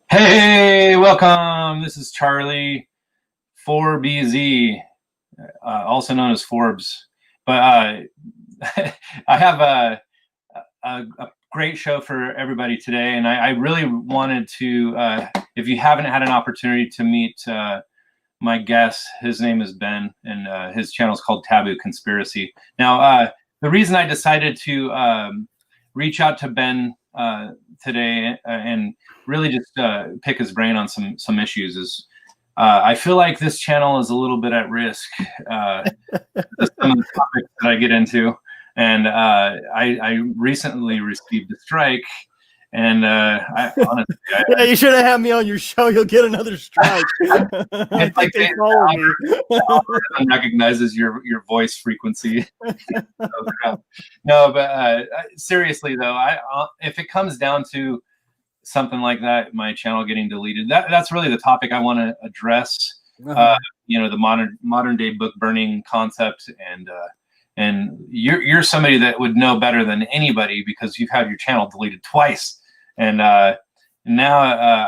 Hey, welcome. This is Charlie, 4bz, also known as Forbes. But I have a great show for everybody today, and I really wanted to, if you haven't had an opportunity to meet my guest, his name is Ben, and his channel is called Taboo Conspiracy. Now, the reason I decided to reach out to Ben today and really just pick his brain on some issues is I feel like this channel is a little bit at risk. Some of the topics that I get into, and I recently received a strike, and honestly, yeah, you should have had me on your show. You'll get another strike. I think they follow me. The algorithm recognizes your voice frequency. No, but seriously though, if it comes down to something like that, my channel getting deleted, that's really the topic I want to address. The modern day book burning concept, and you're somebody that would know better than anybody because you've had your channel deleted twice, and now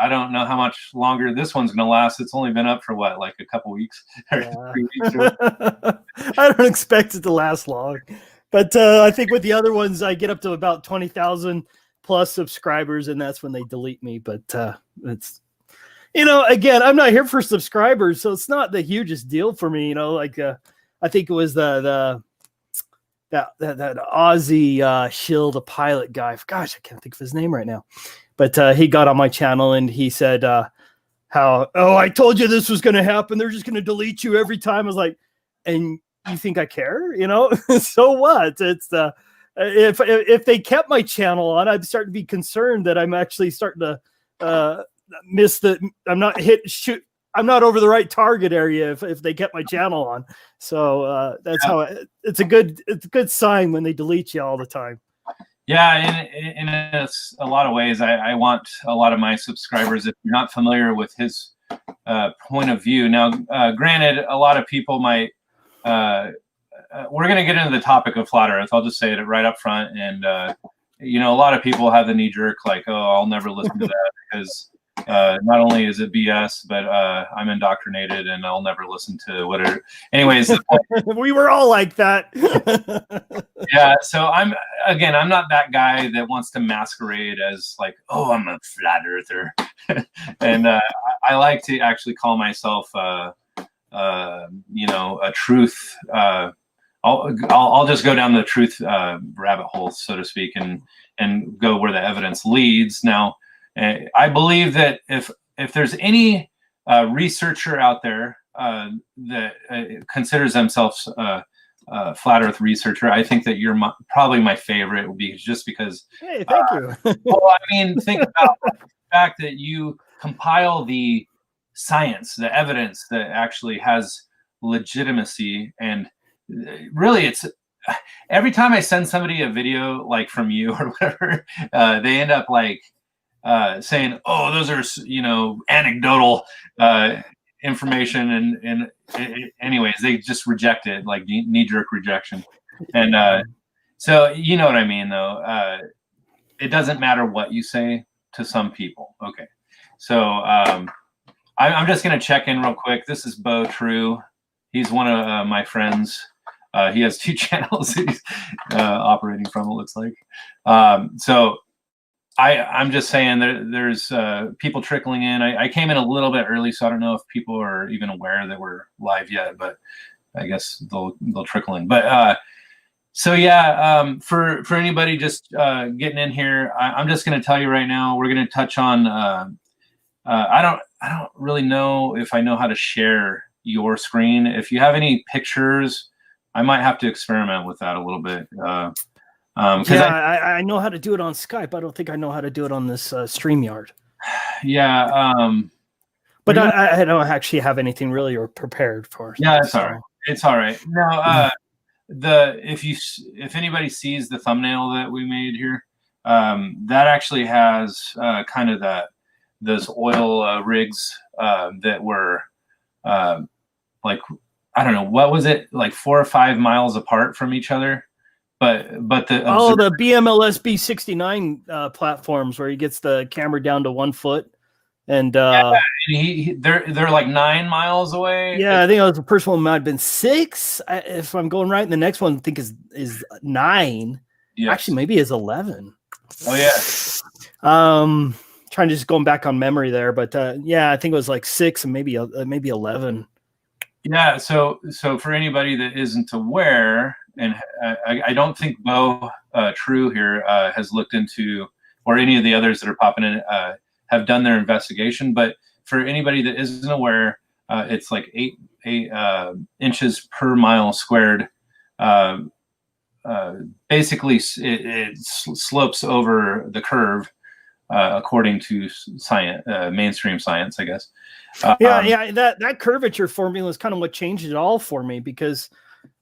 I don't know how much longer this one's gonna last. It's only been up for what, like a couple weeks, or 3 weeks. I don't expect it to last long, but I think with the other ones, I get up to about 20,000 plus subscribers, and that's when they delete me. But it's, again, I'm not here for subscribers, so it's not the hugest deal for me. I think it was that Aussie Shield, a pilot guy. Gosh, I can't think of his name right now. But he got on my channel and he said, I told you this was going to happen. They're just going to delete you every time. I was like, and you think I care? So what? It's if they kept my channel on, I'd start to be concerned that I'm actually starting to miss I'm not over the right target area if they kept my channel on. So that's how it's a good sign when they delete you all the time. Yeah, in a lot of ways, I want a lot of my subscribers, if you're not familiar with his point of view. Now, granted, a lot of people might, we're going to get into the topic of flat earth. I'll just say it right up front. And, a lot of people have the knee jerk, like, oh, I'll never listen to that because not only is it BS, but I'm indoctrinated and I'll never listen to whatever. Anyways, we were all like that. Yeah, so I'm not that guy that wants to masquerade as like, oh, I'm a flat earther, and I like to actually call myself a truth. I'll just go down the truth rabbit hole, so to speak, and go where the evidence leads. Now, I believe that if there's any researcher out there that considers themselves flat earth researcher, I think that you're probably my favorite, just because. Hey, thank you. Well, I mean, think about the fact that you compile the science, the evidence that actually has legitimacy, and really, it's every time I send somebody a video like from you or whatever, they end up like saying, "Oh, those are anecdotal information," and anyways, they just reject it, like knee-jerk rejection. And so you know what I mean, though. It doesn't matter what you say to some people. Okay, so I'm just gonna check in real quick. This is Bo True. He's one of my friends. He has 2 channels he's operating from, it looks like. So I'm just saying there's people trickling in. I came in a little bit early, so I don't know if people are even aware that we're live yet, but I guess they'll trickle in. But so yeah, for anybody just getting in here, I'm just going to tell you right now, we're going to touch on. I don't really know if I know how to share your screen. If you have any pictures, I might have to experiment with that a little bit. I know how to do it on Skype. I don't think I know how to do it on this StreamYard. Yeah. But I don't actually have anything really or prepared for. Yeah, it's all right. It's all right. Now, if anybody sees the thumbnail that we made here, that actually has kind of those oil rigs that were like, I don't know, what was it, like 4 or 5 miles apart from each other? But the BMLS B69 platforms where he gets the camera down to 1 foot And they're like 9 miles away. yeah, I think the first one might have been 6, if I'm going right. And the next one I think is 9. Yes. Actually, maybe is 11. Oh yeah. Trying to just going back on memory there, but yeah, I think it was like 6 and maybe 11. Yeah. So for anybody that isn't aware, and I don't think Bo True here has looked into, or any of the others that are popping in have done their investigation. But for anybody that isn't aware, it's like 8 inches per mile squared. Basically, it slopes over the curve, according to science, mainstream science, I guess. Yeah, that curvature formula is kind of what changed it all for me, because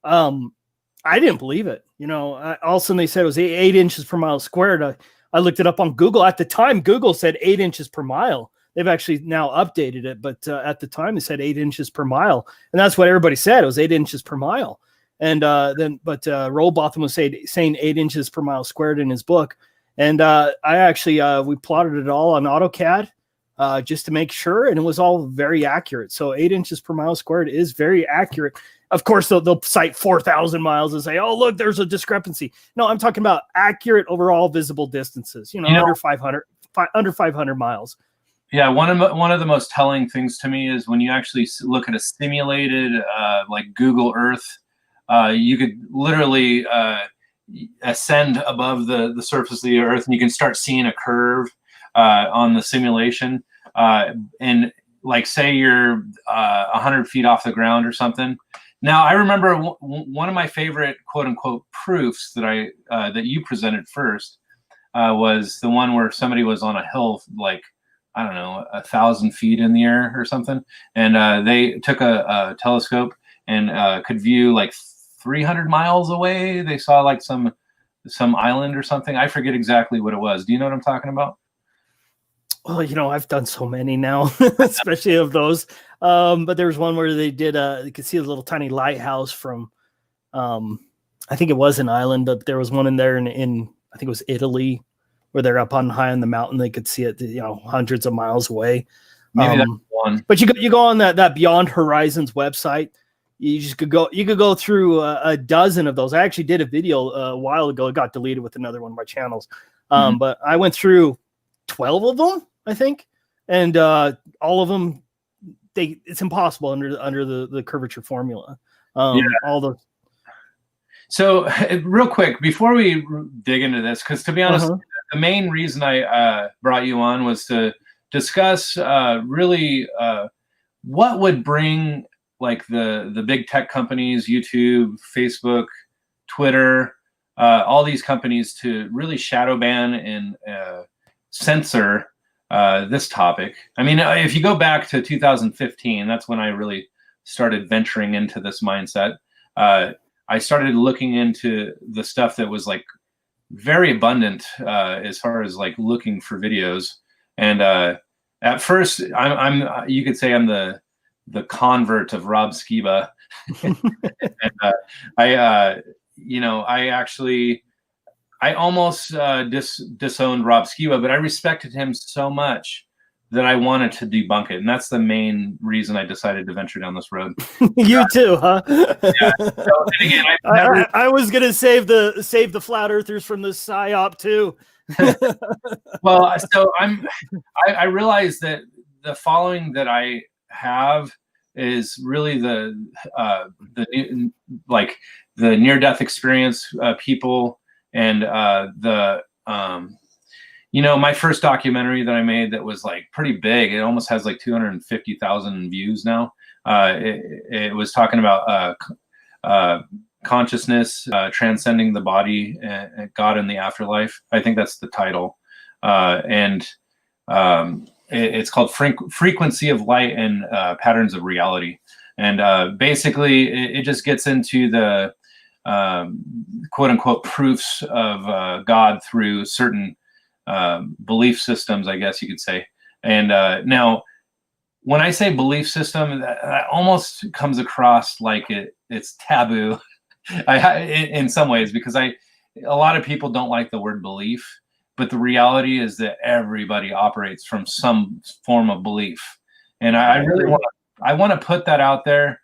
I didn't believe it. All of a sudden they said it was 8 inches per mile squared. I looked it up on Google. At the time, Google said 8 inches per mile. They've actually now updated it, but at the time they said 8 inches per mile, and that's what everybody said. It was 8 inches per mile. And Rollbotham was saying 8 inches per mile squared in his book. And I actually, we plotted it all on AutoCAD just to make sure, and it was all very accurate. So 8 inches per mile squared is very accurate. Of course, they'll cite 4,000 miles and say, "Oh, look, there's a discrepancy." No, I'm talking about accurate overall visible distances. Under 500 miles. Yeah, one of the most telling things to me is when you actually look at a simulated like Google Earth. You could literally ascend above the surface of the Earth, and you can start seeing a curve on the simulation. And like, say you're 100 feet off the ground or something. Now, I remember one of my favorite quote unquote proofs that that you presented first was the one where somebody was on a hill, like, I don't know, 1,000 feet in the air or something, and they took a telescope and could view like 300 miles away. They saw like some island or something. I forget exactly what it was. Do you know what I'm talking about? Well, I've done so many now, especially of those. But there was one where they did you could see a little tiny lighthouse from I think it was an island, but there was one in there in I think it was Italy, where they're up on high on the mountain. They could see it, hundreds of miles away. Maybe that's one. But you go on that Beyond Horizons website. You could go through a dozen of those. I actually did a video a while ago. It got deleted with another one of my channels. But I went through 12 of them, I think, and all of them, it's impossible under the curvature formula. All those. So real quick, before we dig into this, because to be honest, the main reason I brought you on was to discuss really what would bring like the big tech companies, YouTube, Facebook, Twitter, all these companies to really shadow ban and censor this topic. I mean, if you go back to 2015, that's when I really started venturing into this mindset. I started looking into the stuff that was like very abundant as far as like looking for videos. And at first, I'm you could say I'm the convert of Rob Skiba. And I almost disowned Rob Skiba, but I respected him so much that I wanted to debunk it, and that's the main reason I decided to venture down this road. You too, huh? Yeah. So, and again, I was gonna save the flat earthers from the psyop too. Well, so I realize that the following that I have is really the near-death experience people, and my first documentary that I made that was like pretty big. It almost has like 250,000 views now. It was talking about consciousness, transcending the body, God in the afterlife. I think that's the title. It's called Frequency of Light and Patterns of Reality. And basically, it just gets into the quote unquote proofs of God through certain belief systems, I guess you could say. And now, when I say belief system, that almost comes across like it's taboo in some ways, because a lot of people don't like the word belief. but the reality is that everybody operates from some form of belief. And I really want to put that out there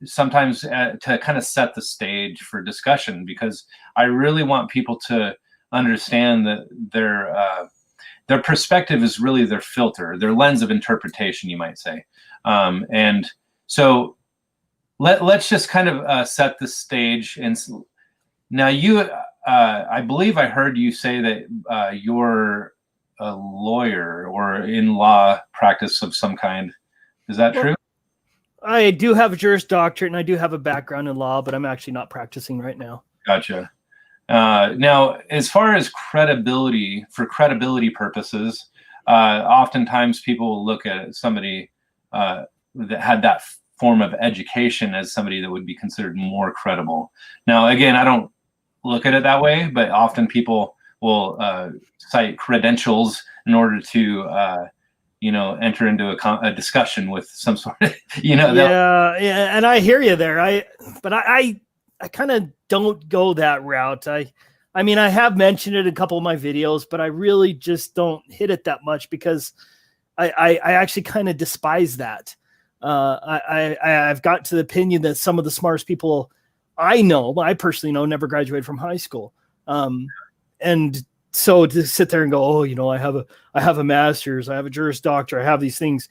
sometimes to kind of set the stage for discussion, because I really want people to understand that their perspective is really their filter, their lens of interpretation, you might say. And so let's just kind of set the stage. And now you, I believe I heard you say that you're a lawyer or in law practice of some kind. Is that true? I do have a Juris Doctorate and I do have a background in law, but I'm actually not practicing right now. Gotcha. Now, as far as credibility, for credibility purposes, oftentimes people will look at somebody that had that form of education as somebody that would be considered more credible. Now, again, I don't look at it that way, but often people will cite credentials in order to enter into a discussion with some sort of, Yeah, and I hear you there. But I kind of don't go that route. I mean, I have mentioned it in a couple of my videos, but I really just don't hit it that much because I actually kind of despise that. I've got to the opinion that some of the smartest people I personally know, never graduated from high school. And so to sit there and go, oh, I have a master's, I have a Juris Doctor, I have these things.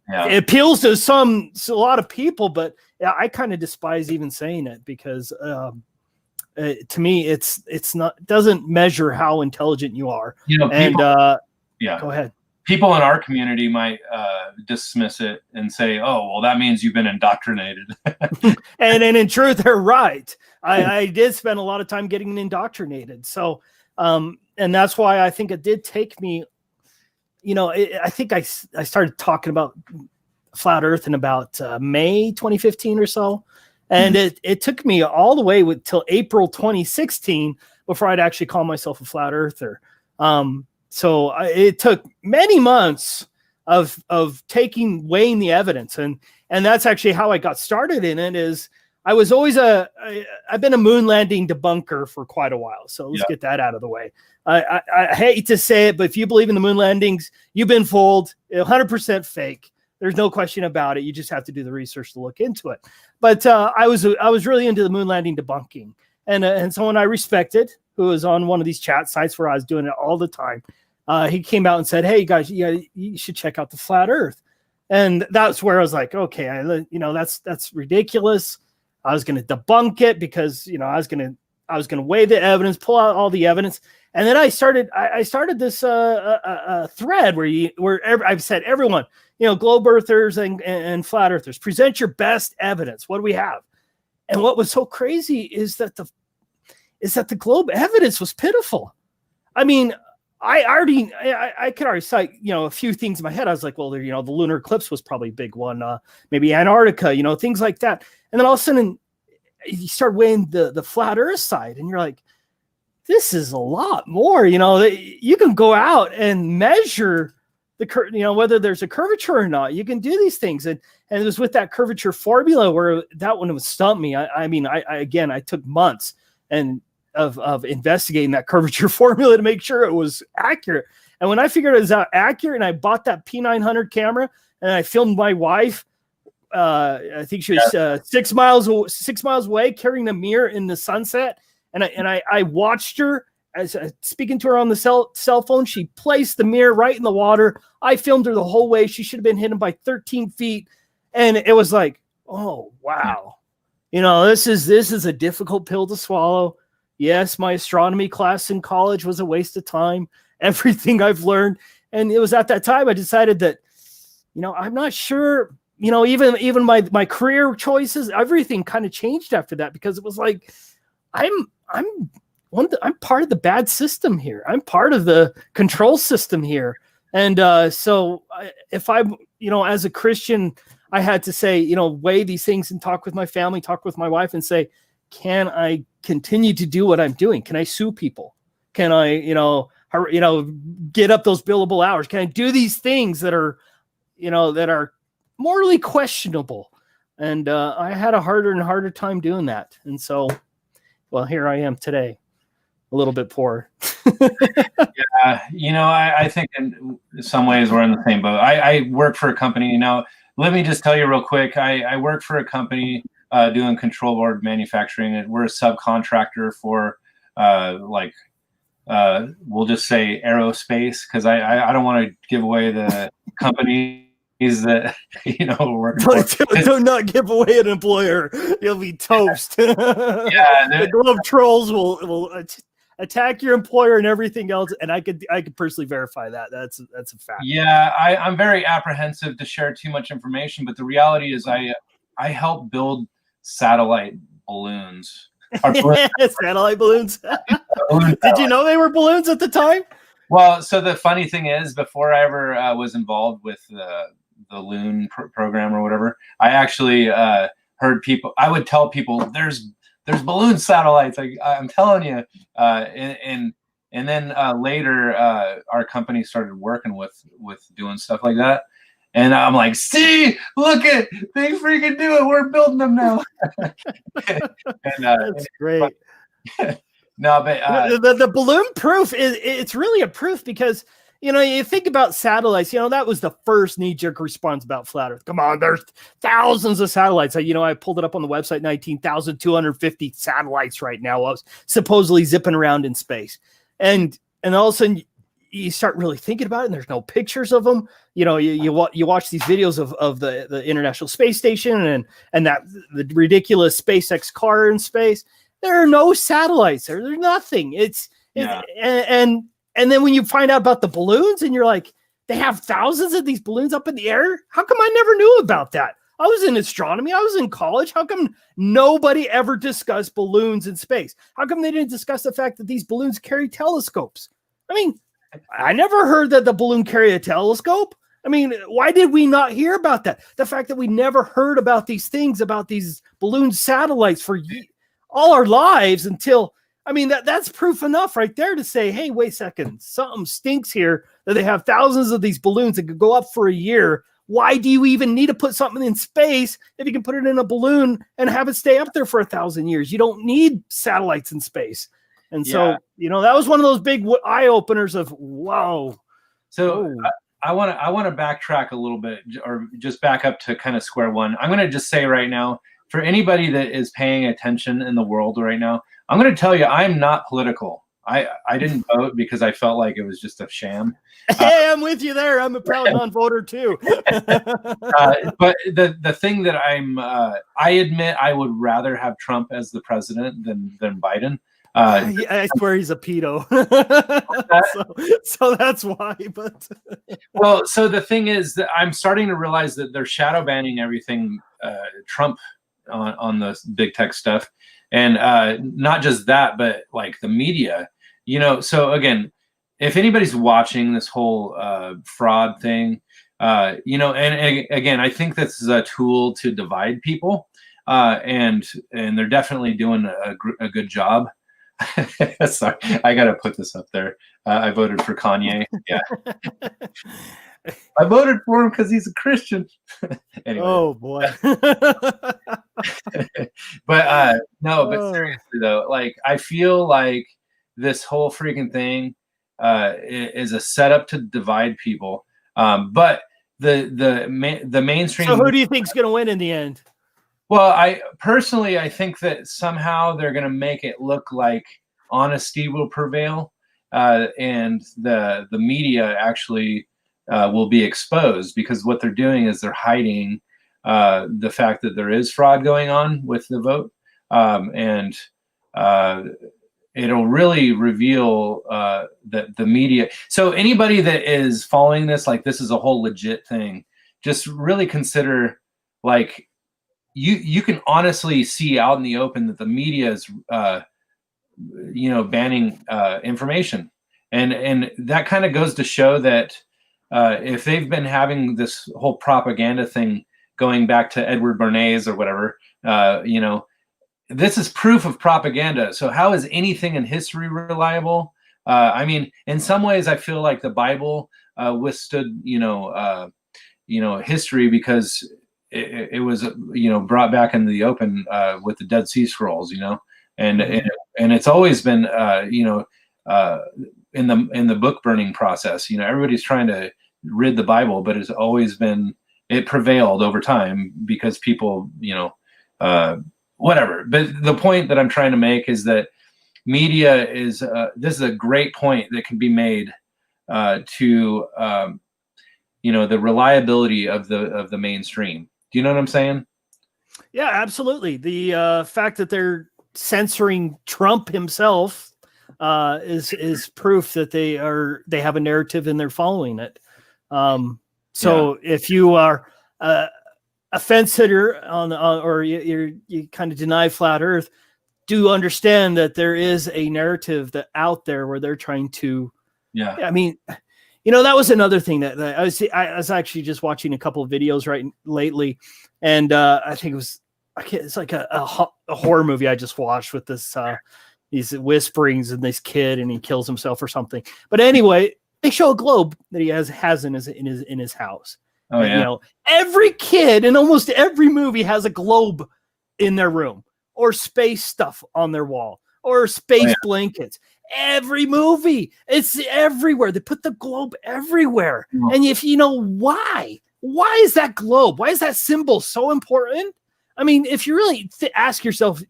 Yeah. It appeals to a lot of people, but I kind of despise even saying it because to me, it's not, doesn't measure how intelligent you are. Go ahead. People in our community might dismiss it and say, oh, well, that means you've been indoctrinated. and in truth, they're right. I did spend a lot of time getting indoctrinated. So, and that's why I think it did take me, I think I started talking about flat earth in about May 2015 or so. And it took me all the way till April 2016 before I'd actually call myself a flat earther. So it took many months of weighing the evidence. And that's actually how I got started in it. Is I was always I've been a moon landing debunker for quite a while. So let's get that out of the way. I hate to say it, but if you believe in the moon landings, you've been fooled. 100% fake. There's no question about it. You just have to do the research to look into it. But I was really into the moon landing debunking. And someone I respected, who was on one of these chat sites where I was doing it all the time, he came out and said, hey, guys, you should check out the flat earth. And that's where I was like, okay, that's ridiculous. I was going to debunk it because, I was going to weigh the evidence, pull out all the evidence. And then I started this thread where I've said, everyone, globe earthers and flat earthers, present your best evidence. What do we have? And what was so crazy is that the globe evidence was pitiful. I mean, I could already cite, a few things in my head. I was like, well, the lunar eclipse was probably a big one. Maybe Antarctica, things like that. And then all of a sudden you start weighing the flat earth side and you're like, this is a lot more, you can go out and measure whether there's a curvature or not. You can do these things. And it was with that curvature formula where that one was stumped me. I took months of investigating that curvature formula to make sure it was accurate. And when I figured it was accurate and I bought that P900 camera and I filmed my wife, I think she was 6 miles away carrying the mirror in the sunset. And I watched her as speaking to her on the cell phone. She placed the mirror right in the water. I filmed her the whole way. She should have been hidden by 13 feet. And it was like, oh, wow. This is a difficult pill to swallow. Yes, my astronomy class in college was a waste of time. Everything I've learned. And it was at that time I decided that, I'm not sure, even my career choices, everything kind of changed after that, because it was like, I'm part of the bad system here. I'm part of the control system here. And so if I'm, as a Christian, I had to say, weigh these things and talk with my family, talk with my wife and say, can I continue to do what I'm doing? Can I sue people? Can I, get up those billable hours? Can I do these things that are morally questionable? And I had a harder and harder time doing that. And so, well, here I am today. a little bit poor. You know, I think in some ways we're in the same boat. I work for a company now. Let me just tell you real quick. I work for a company doing control board manufacturing. We're a subcontractor for like we'll just say aerospace, because I don't want to give away the companies that you know we're working for. Do not give away an employer. You'll be toast. Yeah, The Glove Trolls will attack your employer and everything else, and I could personally verify that. That's a fact. Yeah, I'm very apprehensive to share too much information, but the reality is I help build satellite balloons. Satellite balloons. Did you know they were balloons at the time? Well, so the funny thing is, before I ever was involved with the loon program or whatever, I actually heard people. I would tell people there's balloon satellites. I'm telling you, and then later our company started working with doing stuff like that. And I'm like, see, look it, they freaking do it. We're building them now. And, that's great. No, but the balloon proof it's really a proof, because you know, you think about satellites, you know, that was the first knee-jerk response about flat Earth. Come on, there's thousands of satellites. You know, I pulled it up on the website, 19,250 satellites right now, supposedly zipping around in space. And all of a sudden you start really thinking about it, and there's no pictures of them. You know, you watch these videos of the International Space Station and that the ridiculous SpaceX car in space. There are no satellites there. There's nothing. And then when you find out about the balloons, and you're like, they have thousands of these balloons up in the air. How come I never knew about that? I was in astronomy. I was in college. How come nobody ever discussed balloons in space? How come they didn't discuss the fact that these balloons carry telescopes? I mean, I never heard that the balloon carried a telescope. I mean, why did we not hear about that? The fact that we never heard about these things, about these balloon satellites for all our lives until, I mean, that's proof enough right there to say, hey, wait a second, something stinks here, that they have thousands of these balloons that could go up for a year. Why do you even need to put something in space if you can put it in a balloon and have it stay up there for 1,000 years? You don't need satellites in space. And so, you know, that was one of those big eye openers of, wow. So I want to backtrack a little bit, or just back up to kind of square one. I'm going to just say right now, for anybody that is paying attention in the world right now, I'm going to tell you, I'm not political. I didn't vote because I felt like it was just a sham. Hey, I'm with you there. I'm a proud non-voter too. But the thing that I admit I would rather have Trump as the president than Biden. I swear he's a pedo. so that's why. But well, so the thing is that I'm starting to realize that they're shadow banning everything Trump on the big tech stuff. And not just that, but like the media, you know. So again, if anybody's watching this whole fraud thing, you know, and again, I think this is a tool to divide people, and they're definitely doing a good job. Sorry, I got to put this up there. I voted for Kanye. Yeah. I voted for him because he's a Christian. Anyway. Oh boy. But but seriously though, like I feel like this whole freaking thing is a setup to divide people. But the mainstream. So who do you think's going to win in the end? Well, I think that somehow they're going to make it look like honesty will prevail, and the media actually will be exposed, because what they're doing is they're hiding the fact that there is fraud going on with the vote, and it'll really reveal that the media. So anybody that is following this, like this is a whole legit thing, just really consider, like, you can honestly see out in the open that the media is you know, banning information, and that kind of goes to show that if they've been having this whole propaganda thing going back to Edward Bernays or whatever, you know, this is proof of propaganda. So how is anything in history reliable? I mean, in some ways, I feel like the Bible withstood, you know, history, because it was, you know, brought back into the open with the Dead Sea Scrolls, you know, and it's always been in the book burning process. Everybody's trying to rid the Bible, but it's always been, it prevailed over time because people, whatever. But the point that I'm trying to make is that media is this is a great point that can be made to the reliability of the mainstream. Do you know what I'm saying? Yeah, absolutely. The fact that they're censoring Trump himself is proof that they have a narrative and they're following it. If you are a fence sitter or you kind of deny flat Earth, do understand that there is a narrative that out there where they're trying to. Yeah, I mean, that was another thing that I was actually just watching a couple of videos lately, and I think it's like a horror movie I just watched with this these whisperings and this kid, and he kills himself or something. But anyway, they show a globe that he has in his house. Oh, and, yeah. Every kid in almost every movie has a globe in their room, or space stuff on their wall, or space blankets. Every movie, it's everywhere. They put the globe everywhere. Mm-hmm. And if why is that globe? Why is that symbol so important? I mean, if you really ask yourself,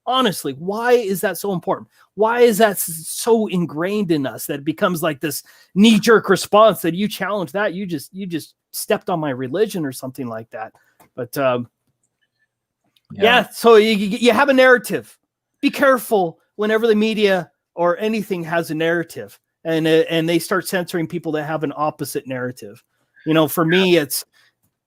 honestly, why is that so important? Why is that so ingrained in us that it becomes like this knee-jerk response that you challenge that? You just stepped on my religion or something like that. But so you have a narrative. Be careful whenever the media or anything has a narrative and they start censoring people that have an opposite narrative. For me, it's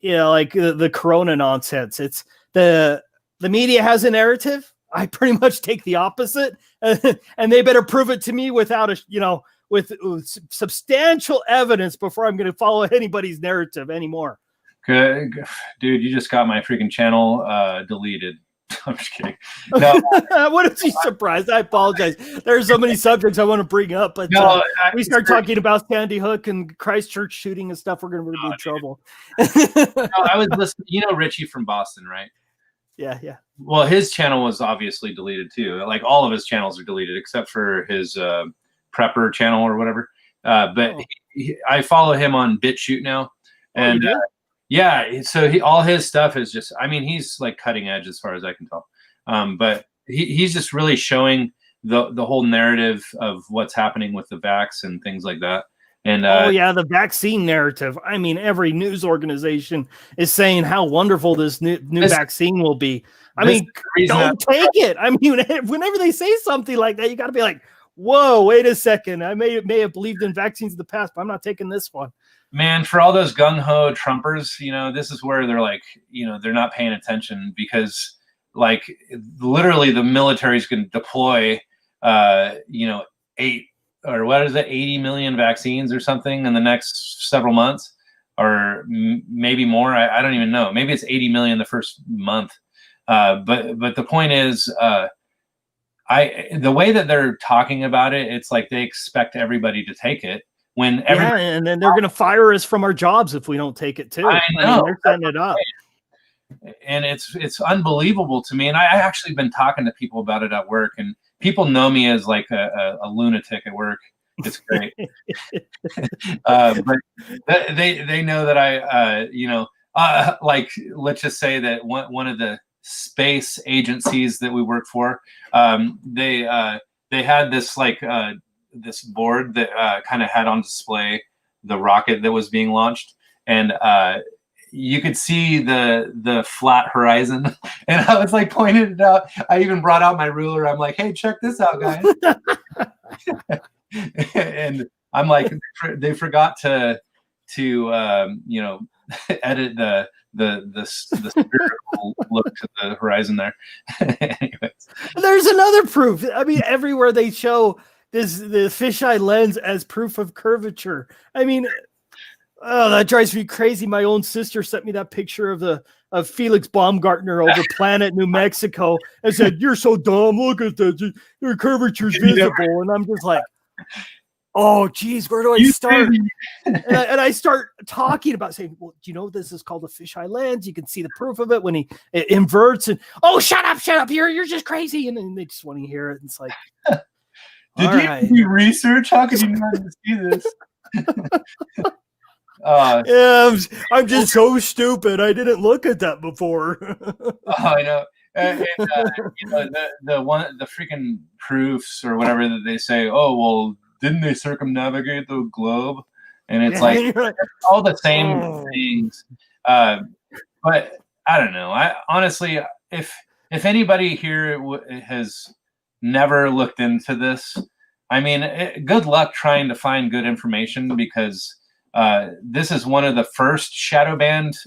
like the Corona nonsense. It's the media has a narrative. I pretty much take the opposite, and they better prove it to me with substantial evidence before I'm going to follow anybody's narrative anymore. Good, dude. You just got my freaking channel deleted. I'm just kidding. No. What is he surprised? I apologize. There's so many subjects I want to bring up, but we start talking about Sandy Hook and Christchurch shooting and stuff, we're going to be in trouble. I was listening. Richie from Boston, right? Yeah. Well, his channel was obviously deleted too. Like all of his channels are deleted except for his prepper channel or whatever. But I follow him on BitChute now, and so all his stuff is just. I mean, he's like cutting edge as far as I can tell. But he's just really showing the whole narrative of what's happening with the vax and things like that. And the vaccine narrative. I mean, every news organization is saying how wonderful this new vaccine will be. I mean, don't take it. I mean, whenever they say something like that, you got to be like, whoa, wait a second. I may have believed in vaccines in the past, but I'm not taking this one. Man, for all those gung-ho Trumpers, this is where they're like, they're not paying attention because, like, literally the military's going to deploy, 80 million vaccines or something in the next several months, or maybe more. I don't even know. Maybe it's 80 million the first month. But the point is, the way that they're talking about it, it's like they expect everybody to take it. And then they're going to fire us from our jobs if we don't take it too. I know. They're setting it up. And it's unbelievable to me. And I actually been talking to people about it at work, and people know me as like a lunatic at work. It's great. But they know that I, like, let's just say that one of the space agencies that we work for, they had this this board that kind of had on display the rocket that was being launched, and you could see the flat horizon, and I was like pointing it out. I even brought out my ruler. I'm like, hey, check this out, guys. And I'm like, they forgot to edit the spherical look to the horizon there. Anyways. There's another proof. I mean, everywhere they show the fisheye lens as proof of curvature. I mean, that drives me crazy. My own sister sent me that picture of Felix Baumgartner over Planet New Mexico and said, "You're so dumb. Look at that. Your curvature's visible." And I'm just like, oh, geez, where do I You start? crazy. And I start talking about saying, well, do you know this is called a fisheye lens? You can see the proof of it when it inverts. And oh, shut up, you're just crazy. And then they just want to hear it. And it's like, Did you do research? How could you not see this? Yeah, I'm just so stupid. I didn't look at that before. I know. And you know, the freaking proofs or whatever that they say, oh, well, didn't they circumnavigate the globe? And it's like all the same things. But I don't know. I honestly, if anybody here has never looked into this, I mean, good luck trying to find good information, because this is one of the first shadow banned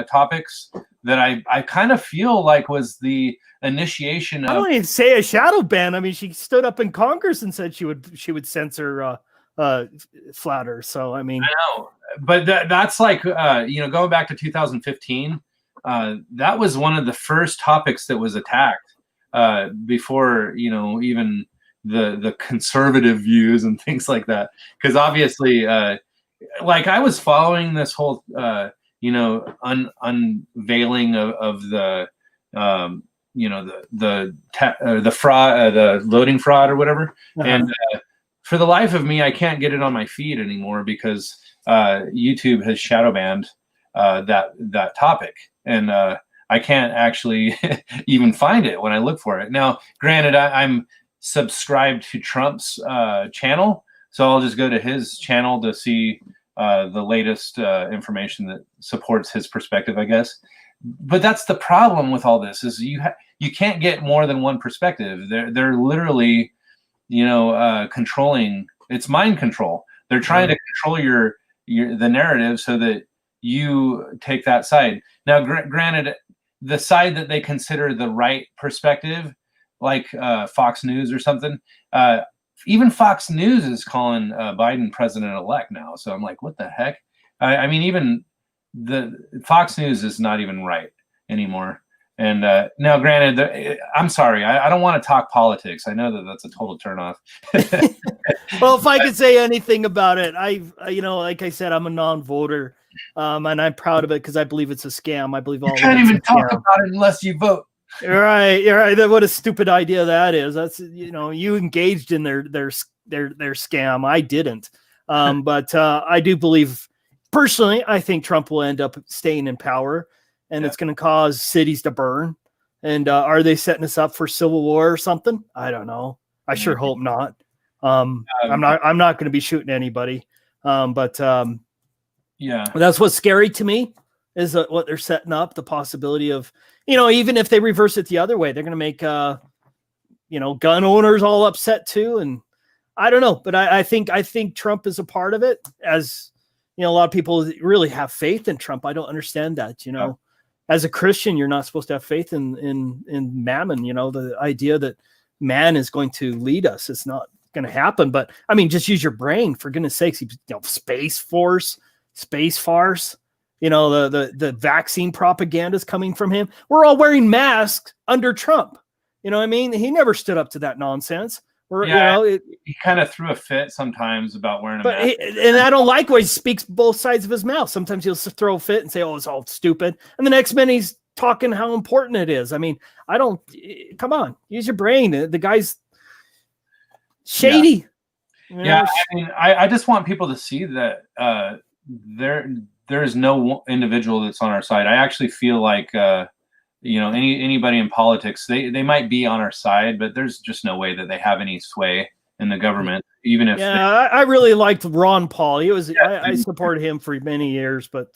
topics that I kind of feel like was the initiation of. I don't even say a shadow ban. I mean, she stood up in Congress and said she would censor flat Earth. So I mean, I know, but that's like you know, going back to 2015, that was one of the first topics that was attacked before, you know, even the conservative views and things like that. Because obviously, like I was following this whole you know, unveiling of the you know, the fraud, the loading fraud or whatever, and for the life of me, I can't get it on my feed anymore because YouTube has shadow banned that topic, and I can't actually even find it when I look for it. Now, granted, I'm subscribed to Trump's channel, so I'll just go to his channel to see the latest information that supports his perspective, I guess. But that's the problem with all this, is you can't get more than one perspective. They're literally, you know, controlling. It's mind control. They're trying to control the narrative so that you take that side. Now, granted, the side that they consider the right perspective, like Fox News or something, even Fox News is calling Biden president-elect now. So I'm like, what the heck? I mean, even the Fox News is not even right anymore. And now, granted, I'm sorry, I don't want to talk politics. I know that that's a total turnoff. Well, if I could say anything about it, you know, like I said, I'm a non-voter, and I'm proud of it because I believe it's a scam. I believe all. You can't even talk about it unless you vote. You're right. What a stupid idea that is. That's, you know, you engaged in their scam. I didn't, but I do believe, personally, I think Trump will end up staying in power, and it's going to cause cities to burn. And are they setting us up for civil war or something? I don't know. I sure hope not. I'm not going to be shooting anybody. But that's what's scary to me, is what they're setting up, the possibility of, you know, even if they reverse it the other way, they're going to make, you know, gun owners all upset too. And I don't know, but I think Trump is a part of it. As you know, a lot of people really have faith in Trump. I don't understand that, you know. As a Christian, you're not supposed to have faith in mammon, you know, the idea that man is going to lead us. It's not going to happen. But I mean, just use your brain, for goodness sakes. You know, space farce, you know, the vaccine propaganda is coming from him. We're all wearing masks under Trump. You know what I mean? He never stood up to that nonsense. You know, he kind of threw a fit sometimes about wearing a mask. And I don't like where he speaks both sides of his mouth. Sometimes he'll throw a fit and say, oh, it's all stupid. And the next minute he's talking how important it is. I mean, come on, use your brain. The guy's shady. Yeah. I mean, I just want people to see that there is no individual that's on our side. I actually feel like, you know, anybody in politics, they might be on our side, but there's just no way that they have any sway in the government, even if. Yeah, I really liked Ron Paul. I supported him for many years, but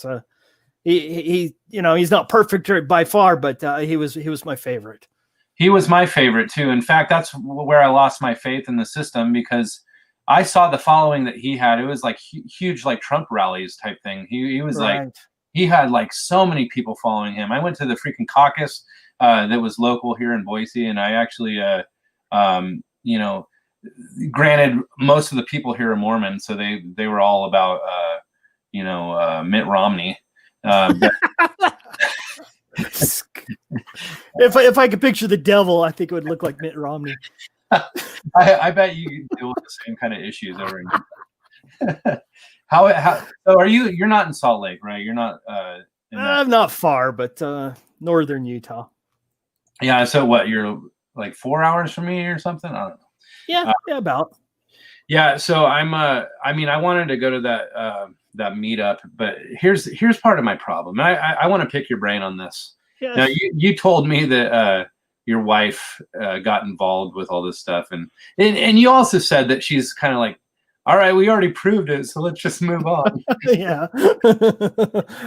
he you know, he's not perfect by far, but he was my favorite. He was my favorite too. In fact, that's where I lost my faith in the system, because I saw the following that he had. It was like huge, like Trump rallies type thing. He was like. He had like so many people following him. I went to the freaking caucus that was local here in Boise, and I actually, you know, granted, most of the people here are Mormon, so they were all about, you know, Mitt Romney. If I could picture the devil, I think it would look like Mitt Romney. I bet you deal with the same kind of issues over in. How so are you? You're not in Salt Lake, right? You're not in that. I'm not far, but northern Utah. Yeah. So what? You're like 4 hours from me or something? I don't know. Yeah, yeah, about. Yeah. So I'm. I mean, I wanted to go to that meetup, but here's part of my problem. I want to pick your brain on this. Yes. Now you told me that your wife got involved with all this stuff, and you also said that she's kind of like, all right, we already proved it, so let's just move on. Yeah.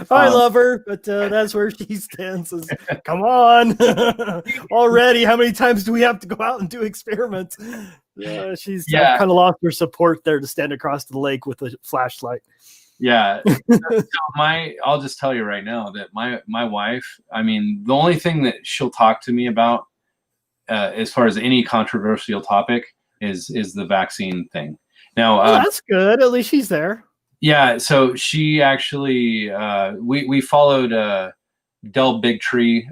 I love her, but that's where she stands. Is, come on. Already, how many times do we have to go out and do experiments? She's kind of lost her support there to stand across the lake with a flashlight. Yeah. So I'll just tell you right now that my wife, I mean, the only thing that she'll talk to me about as far as any controversial topic is the vaccine thing. Now, that's good. At least she's there. Yeah. So she actually, we followed Del Bigtree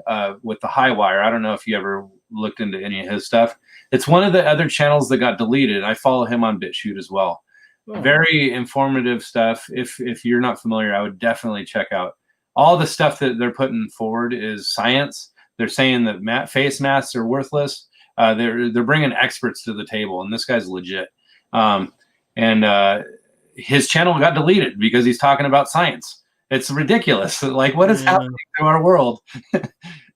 with the High Wire. I don't know if you ever looked into any of his stuff. It's one of the other channels that got deleted. I follow him on BitChute as well. Oh. Very informative stuff. If you're not familiar, I would definitely check out all the stuff that they're putting forward is science. They're saying that face masks are worthless. They're bringing experts to the table, and this guy's legit. And his channel got deleted because he's talking about science. It's ridiculous. Like, what is happening to our world?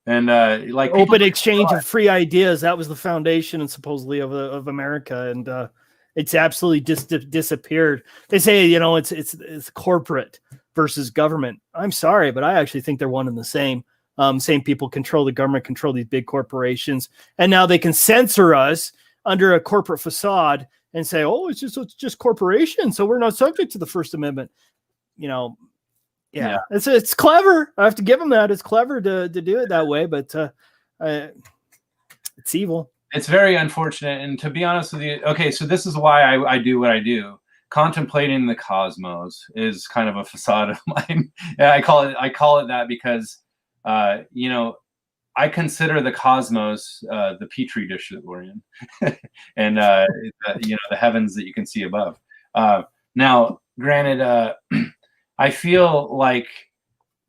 And like open exchange of free ideas. That was the foundation and supposedly of America, and it's absolutely disappeared. They say, you know, it's corporate versus government. I'm sorry, but I actually think they're one and the same. Same people control the government, control these big corporations, and now they can censor us under a corporate facade and say, "Oh, it's just corporation, so we're not subject to the First Amendment." You know, yeah. It's clever. I have to give them that. It's clever to do it that way, but it's evil. It's very unfortunate. And to be honest with you, okay, so this is why I do what I do. Contemplating the Cosmos is kind of a facade of mine. I call it that because you know, I consider the cosmos the petri dish that we're in, and you know, the heavens that you can see above. Now, granted, I feel like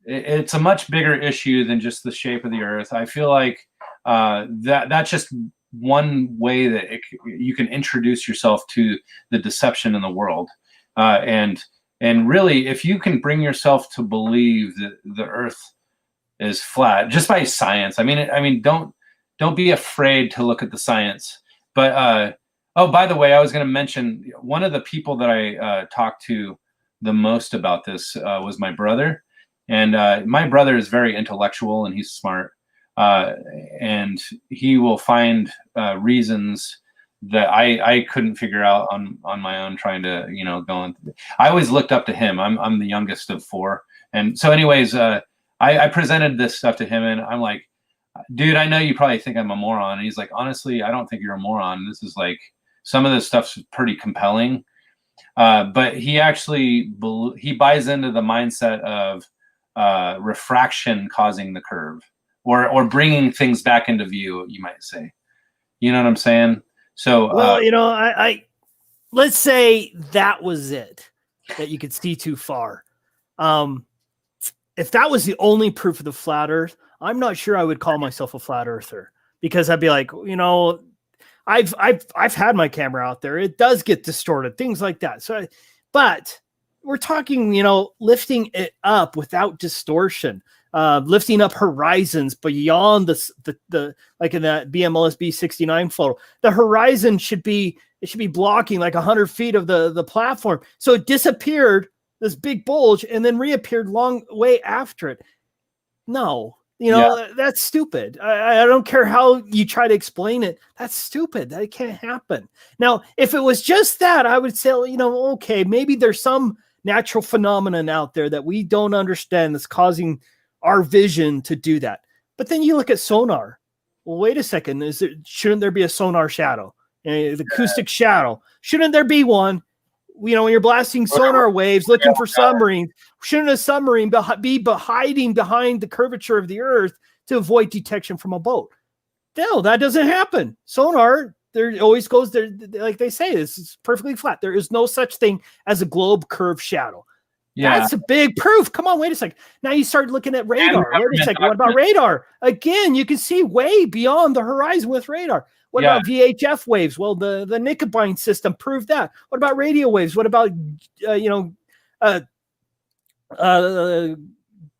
it's a much bigger issue than just the shape of the Earth. I feel like that's just one way that you can introduce yourself to the deception in the world, and really, if you can bring yourself to believe that the Earth is flat just by science. I mean, don't be afraid to look at the science. But oh, by the way, I was going to mention one of the people that I talked to the most about this was my brother, and my brother is very intellectual and he's smart, and he will find reasons that I couldn't figure out on my own, trying to, you know, go on. I always looked up to him. I'm the youngest of four, and so anyways. I presented this stuff to him, and I'm like, dude, I know you probably think I'm a moron. And he's like, honestly, I don't think you're a moron. This is like, some of this stuff's pretty compelling. But he actually, he buys into the mindset of refraction causing the curve, or bringing things back into view, you might say. You know what I'm saying? So, well, you know, I let's say that was it, that you could see too far. If that was the only proof of the flat Earth, I'm not sure I would call myself a flat earther, because I'd be like, you know, I've had my camera out there. It does get distorted, things like that. So, but we're talking, you know, lifting it up without distortion, lifting up horizons beyond the like in that BMLSB 69 photo, the horizon should be blocking like 100 feet of the platform. So it disappeared, this big bulge, and then reappeared long way after it. No, you know, that's stupid. I don't care how you try to explain it. That's stupid. That can't happen. Now, if it was just that, I would say, you know, okay, maybe there's some natural phenomenon out there that we don't understand that's causing our vision to do that. But then you look at sonar. Well, wait a second. Shouldn't there be a sonar shadow? The acoustic shadow. Shouldn't there be one? You know, when you're blasting sonar waves looking for submarines, shouldn't a submarine be hiding behind the curvature of the Earth to avoid detection from a boat? No, that doesn't happen. Sonar, there always goes there. Like they say, this is perfectly flat. There is no such thing as a globe curved shadow. Yeah. That's a big proof. Come on, wait a second. Now you start looking at radar. Wait a second. What about radar? Again, you can see way beyond the horizon with radar. What about VHF waves? Well, the Nicobine system proved that. What about radio waves? What about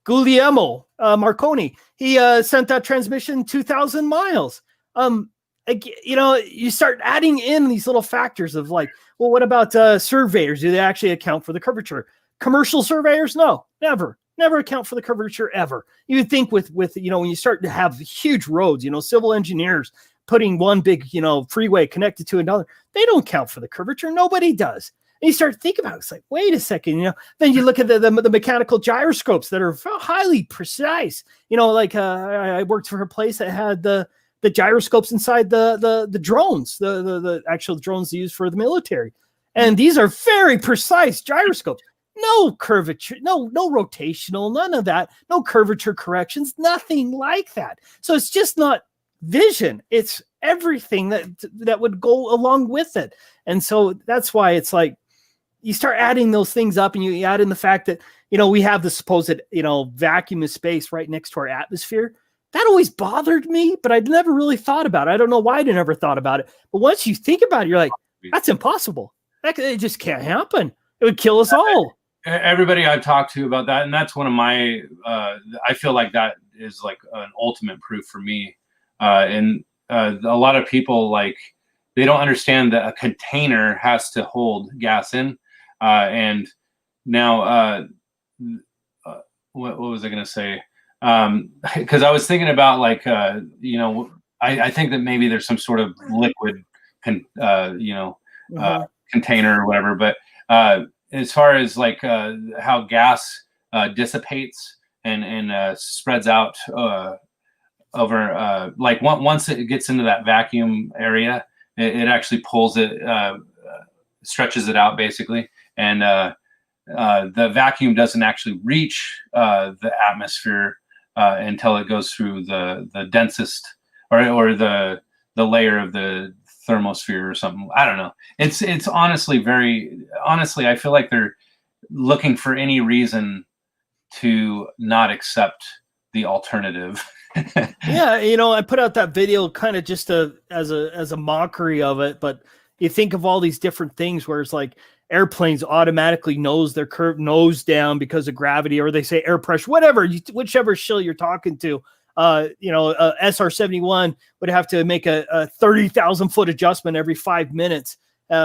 Guglielmo Marconi? He sent that transmission 2,000 miles. You start adding in these little factors of like, well, what about surveyors? Do they actually account for the curvature? Commercial surveyors? No, never account for the curvature ever. You would think with when you start to have huge roads, civil engineers putting one big, freeway connected to another, they don't count for the curvature. Nobody does. And you start thinking about it, it's like, wait a second, then you look at the mechanical gyroscopes that are highly precise. I worked for a place that had the gyroscopes inside the drones, the actual drones used for the military. And these are very precise gyroscopes. No curvature, no rotational, none of that, no curvature corrections, nothing like that. So it's just not vision. It's everything that would go along with it. And so that's why it's like, you start adding those things up and you add in the fact that, we have the supposed, vacuum of space right next to our atmosphere. That always bothered me, but I'd never really thought about it. I don't know why I never thought about it. But once you think about it, you're like, that's impossible. It just can't happen. It would kill us all. Everybody I've talked to about that, and that's one of my, I feel like that is like an ultimate proof for me. And a lot of people, like, they don't understand that a container has to hold gas in. And now, what was I going to say? Because I was thinking about like, I think that maybe there's some sort of liquid, container or whatever. But as far as like how gas dissipates and spreads out over, like once it gets into that vacuum area, it actually pulls it, stretches it out basically, and the vacuum doesn't actually reach the atmosphere until it goes through the densest or the layer of the thermosphere or something. I don't know. It's honestly I feel like they're looking for any reason to not accept the alternative. Yeah, I put out that video kind of just as a mockery of it, but you think of all these different things where it's like airplanes automatically nose their curve nose down because of gravity, or they say air pressure, whatever, whichever shill you're talking to. SR-71 would have to make a 30,000 foot adjustment every 5 minutes,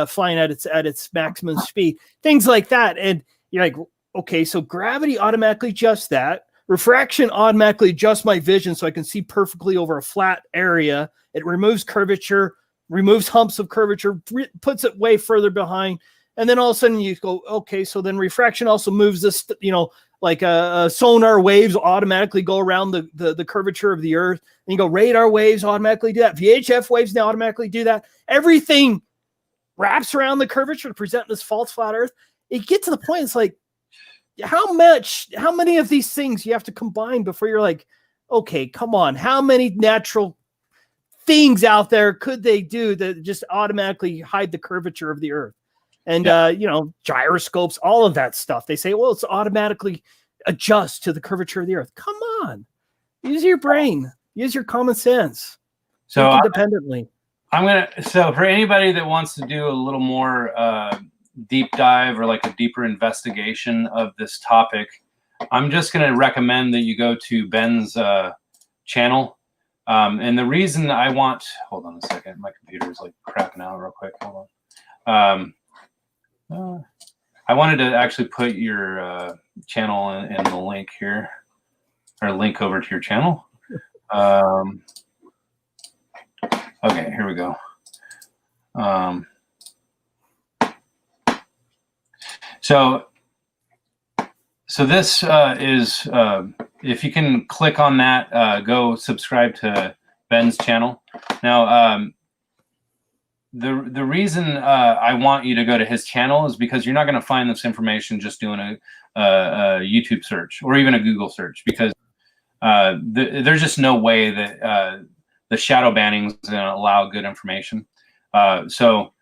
flying at its maximum speed, things like that. And you're like, okay, so gravity automatically adjusts that. Refraction automatically adjusts my vision so I can see perfectly over a flat area. It removes curvature, removes humps of curvature, puts it way further behind. And then all of a sudden you go, okay, so then refraction also moves this, like sonar waves automatically go around the curvature of the earth. And you go, radar waves automatically do that. VHF waves now automatically do that. Everything wraps around the curvature to present this false flat earth. It gets to the point, it's like, how many of these things you have to combine before you're like, okay, come on, how many natural things out there could they do that just automatically hide the curvature of the earth? And gyroscopes, all of that stuff. They say, well, it's automatically adjust to the curvature of the earth. Come on, use your brain, use your common sense. So independently. So for anybody that wants to do a little more deep dive or like a deeper investigation of this topic, I'm just going to recommend that you go to Ben's channel. And the reason I want, hold on a second, my computer is like crapping out real quick. Hold on. I wanted to actually put your channel in the link here, or link over to your channel. Okay, here we go. So this is, if you can click on that, go subscribe to Ben's channel. Now, the reason I want you to go to his channel is because you're not going to find this information just doing a YouTube search or even a Google search, because there's just no way that the shadow banning is going to allow good information. So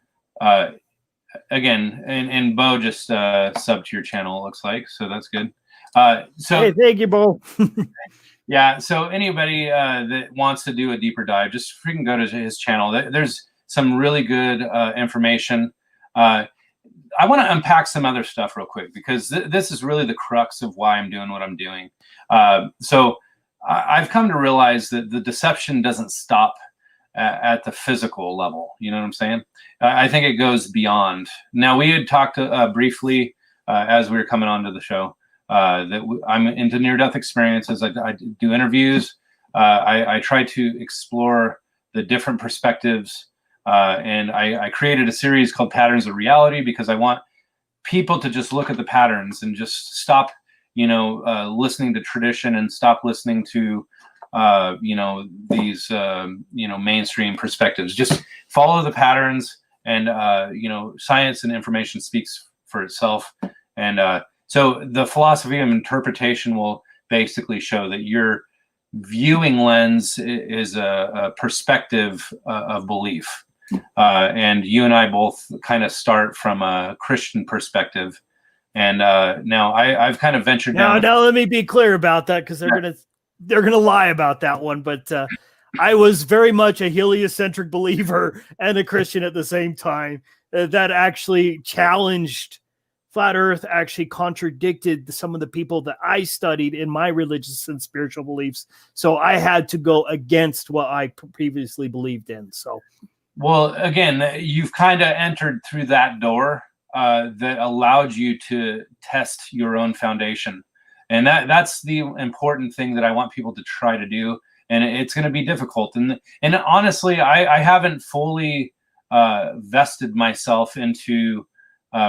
again, and Bo just subbed to your channel, it looks like, so that's good. So hey, thank you, Bo. yeah, so anybody that wants to do a deeper dive, just freaking go to his channel. There's some really good information. I want to unpack some other stuff real quick, because this is really the crux of why I'm doing what I'm doing. So I've come to realize that the deception doesn't stop at the physical level. You know what I'm saying? I think it goes beyond. Now, we had talked briefly as we were coming onto the show that I'm into near-death experiences. I do interviews. I try to explore the different perspectives. And I created a series called Patterns of Reality, because I want people to just look at the patterns and just stop, listening to tradition, and stop listening to, these, mainstream perspectives. Just follow the patterns, and, science and information speaks for itself. And so the philosophy of interpretation will basically show that your viewing lens is a perspective of belief. And you and I both kind of start from a Christian perspective. And now I've kind of ventured down. Now let me be clear about that, because they're gonna lie about that one. But I was very much a heliocentric believer and a Christian at the same time. That actually challenged flat Earth, actually contradicted some of the people that I studied in my religious and spiritual beliefs. So I had to go against what I previously believed in. So. Well, again, you've kind of entered through that door that allowed you to test your own foundation. And that's the important thing that I want people to try to do. And it's going to be difficult. And honestly, I haven't fully vested myself into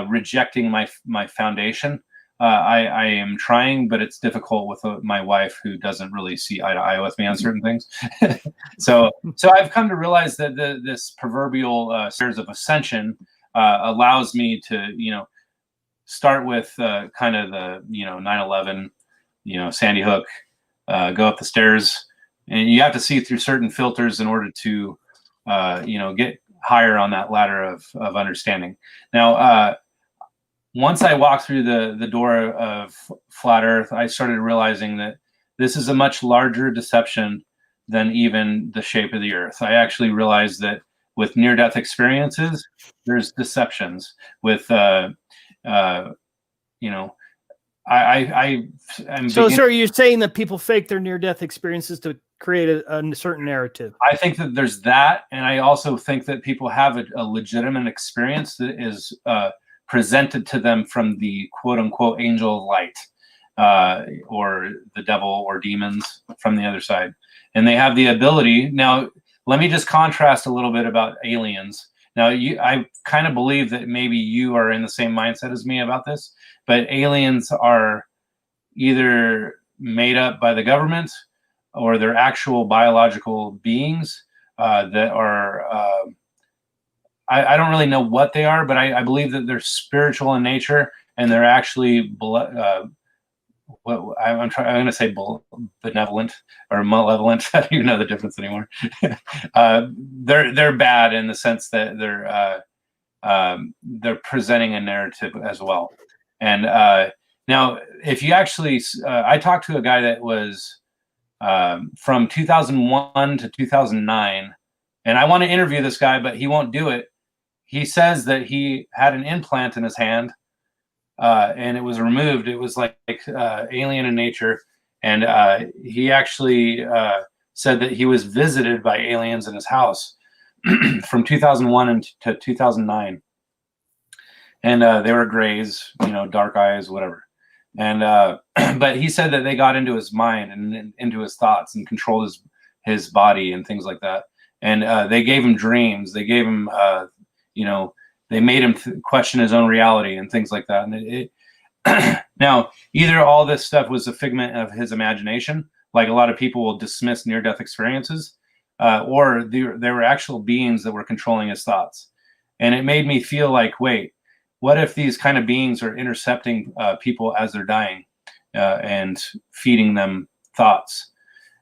rejecting my foundation. I am trying, but it's difficult with my wife, who doesn't really see eye to eye with me on certain things. So I've come to realize that this proverbial stairs of ascension allows me to, start with kind of the, 9/11, Sandy Hook, go up the stairs, and you have to see through certain filters in order to, get higher on that ladder of understanding. Now, once I walked through the door of flat Earth, I started realizing that this is a much larger deception than even the shape of the Earth. I actually realized that with near-death experiences, there's deceptions. With, I'm So, sir, you're saying that people fake their near-death experiences to create a certain narrative? I think that there's that, and I also think that people have a legitimate experience that is presented to them from the quote-unquote angel of light, or the devil or demons from the other side. And they have the ability. Now, let me just contrast a little bit about aliens. Now, I kind of believe that maybe you are in the same mindset as me about this, but aliens are either made up by the government, or they're actual biological beings that are, I don't really know what they are, but I believe that they're spiritual in nature, and they're actually what I'm going to say benevolent or malevolent. I don't even know the difference anymore. They're bad in the sense that they're presenting a narrative as well. And now, if you actually, I talked to a guy that was from 2001 to 2009, and I want to interview this guy, but he won't do it. He says that he had an implant in his hand, and it was removed. It was like alien in nature. And he actually said that he was visited by aliens in his house from 2001 to 2009. And they were grays, dark eyes, whatever. And but he said that they got into his mind and into his thoughts and controlled his body and things like that. And they gave him dreams. They gave him, they made him question his own reality and things like that. And now, either all this stuff was a figment of his imagination, like a lot of people will dismiss near-death experiences, or there were actual beings that were controlling his thoughts. And it made me feel like, wait, what if these kind of beings are intercepting people as they're dying and feeding them thoughts?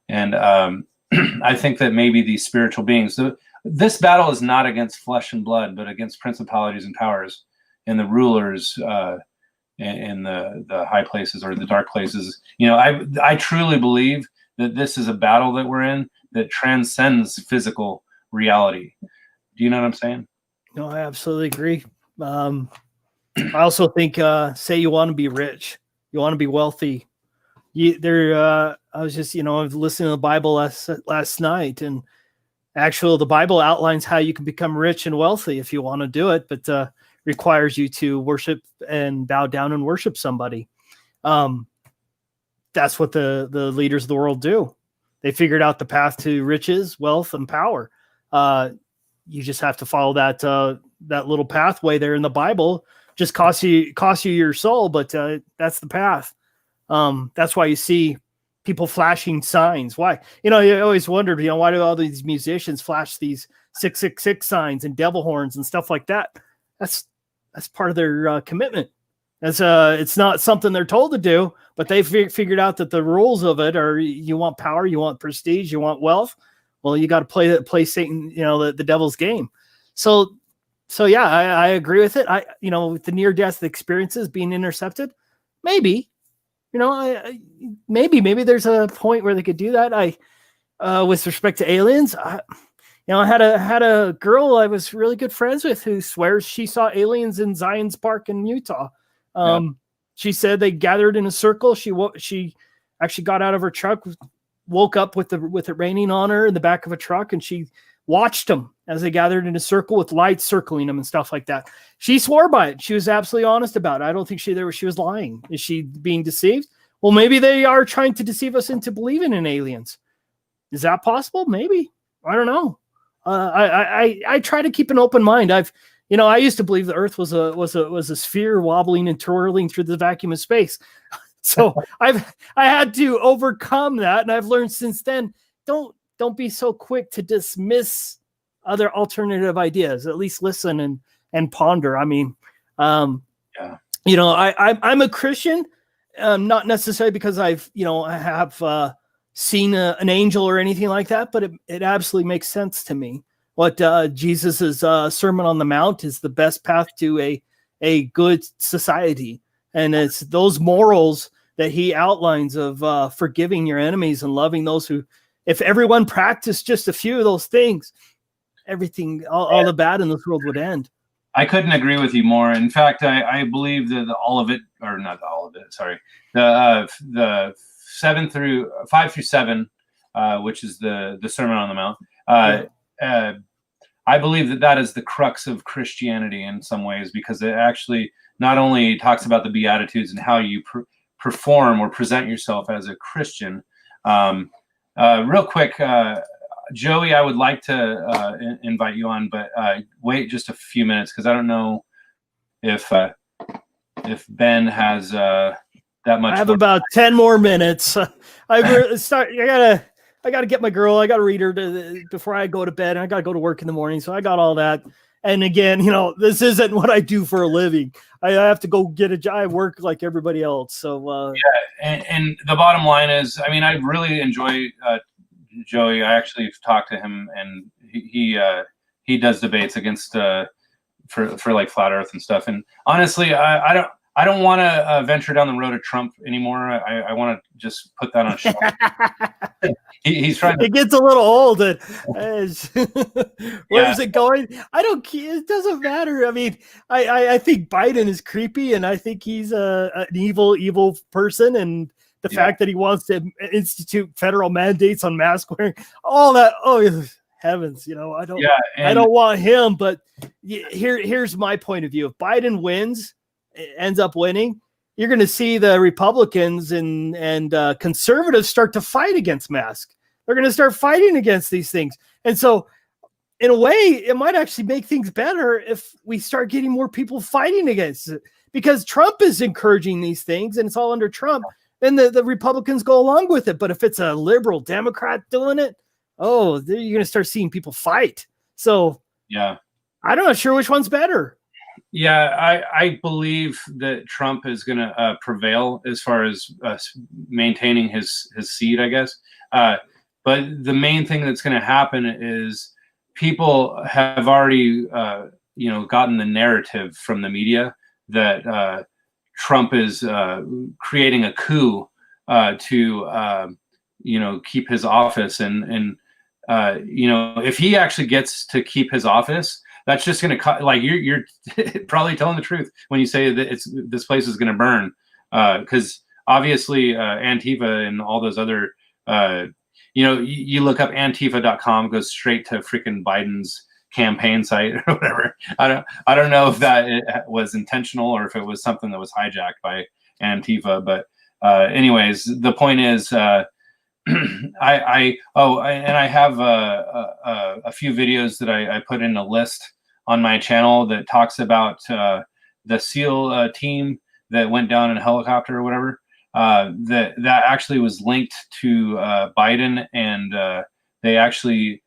And I think that maybe these spiritual beings, this battle is not against flesh and blood, but against principalities and powers and the rulers in the high places or the dark places. I truly believe that this is a battle that we're in that transcends physical reality. Do you know what I'm saying? No, I absolutely agree. I also think, say you want to be rich, you want to be wealthy. I was just, I was listening to the Bible last night, and the Bible outlines how you can become rich and wealthy if you want to do it, but requires you to worship and bow down and worship somebody. That's what the leaders of the world do. They figured out the path to riches, wealth, and power. You just have to follow that little pathway there in the Bible. Just cost you your soul, but that's the path. That's why you see people flashing signs. Why? You always wondered, why do all these musicians flash these 666 signs and devil horns and stuff like that? That's part of their commitment. It's not something they're told to do, but they figured out that the rules of it are: you want power, you want prestige, you want wealth. Well, you got to play Satan, the devil's game. So yeah, I agree with it. With the near-death experiences being intercepted, maybe, maybe there's a point where they could do that. With respect to aliens, I had a girl I was really good friends with who swears she saw aliens in Zion's Park in Utah. She said they gathered in a circle. She actually got out of her truck, woke up with it raining on her in the back of a truck, and she watched them as they gathered in a circle with lights circling them and stuff like that. She swore by it. She was absolutely honest about it. I don't think she was lying. Is she being deceived? Well, maybe they are trying to deceive us into believing in aliens. Is that possible? Maybe. I don't know. I try to keep an open mind. I used to believe the Earth was a sphere wobbling and twirling through the vacuum of space. So I had to overcome that, and I've learned since then, don't be so quick to dismiss other alternative ideas. At least listen and ponder. I mean, I'm a Christian, not necessarily because I have seen an angel or anything like that, but it absolutely makes sense to me. What Jesus's Sermon on the Mount is the best path to a good society, and it's those morals that he outlines of forgiving your enemies and loving those who. If everyone practiced just a few of those things, everything, all the bad in this world would end. I couldn't agree with you more. In fact, I believe that all of it, or not all of it, sorry, the 5 through 7, which is the Sermon on the Mount. I believe that is the crux of Christianity in some ways, because it actually not only talks about the Beatitudes and how you perform or present yourself as a Christian. Real quick, Joey, I would like to invite you on, but wait just a few minutes, because I don't know if Ben has that much. I have about 10 more minutes. I gotta get my girl. I gotta read her before I go to bed, and I gotta go to work in the morning. So I got all that. And again, this isn't what I do for a living. I have to go get a job. I work like everybody else. So and the bottom line is, I mean, I really enjoy Joey. I actually talked to him, and he does debates against for like flat Earth and stuff. And honestly, I don't want to venture down the road of Trump anymore. I want to just put that on a shelf. He's trying to. It gets a little old. Where's it going? I don't care. It doesn't matter. I mean, I think Biden is creepy, and I think he's an evil person. And the fact that he wants to institute federal mandates on mask wearing, all that. Oh, heavens! I don't. Yeah, I don't want him. But here's my point of view. If Biden ends up winning, you're going to see the Republicans and conservatives start to fight against masks. They're going to start fighting against these things. And so in a way, it might actually make things better if we start getting more people fighting against it, because Trump is encouraging these things and it's all under Trump. Then the Republicans go along with it. But if it's a liberal Democrat doing it, you're going to start seeing people fight. So yeah, I'm not sure which one's better. Yeah, I believe that Trump is going to prevail as far as maintaining his seat, I guess. But the main thing that's going to happen is people have already, gotten the narrative from the media that Trump is creating a coup to, keep his office. And if he actually gets to keep his office, that's just going to like you're probably telling the truth when you say that this place is going to burn, because obviously Antifa and all those other you look up Antifa.com, goes straight to freaking Biden's campaign site or whatever. I don't know if that was intentional or if it was something that was hijacked by Antifa, but anyways, the point is I have a few videos that I put in a list on my channel that talks about the SEAL team that went down in a helicopter or whatever. That actually was linked to Biden, and they actually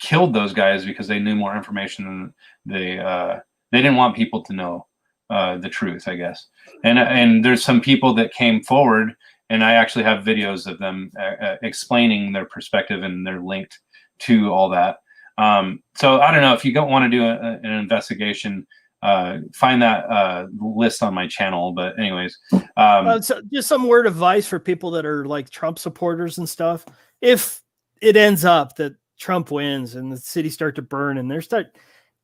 killed those guys because they knew more information than they didn't want people to know the truth, I guess. And there's some people that came forward, and I actually have videos of them explaining their perspective, and they're linked to all that. So I don't know if you don't want to do an investigation, find that list on my channel. But anyways, so just some word of advice for people that are like Trump supporters and stuff. If it ends up that Trump wins and the cities start to burn and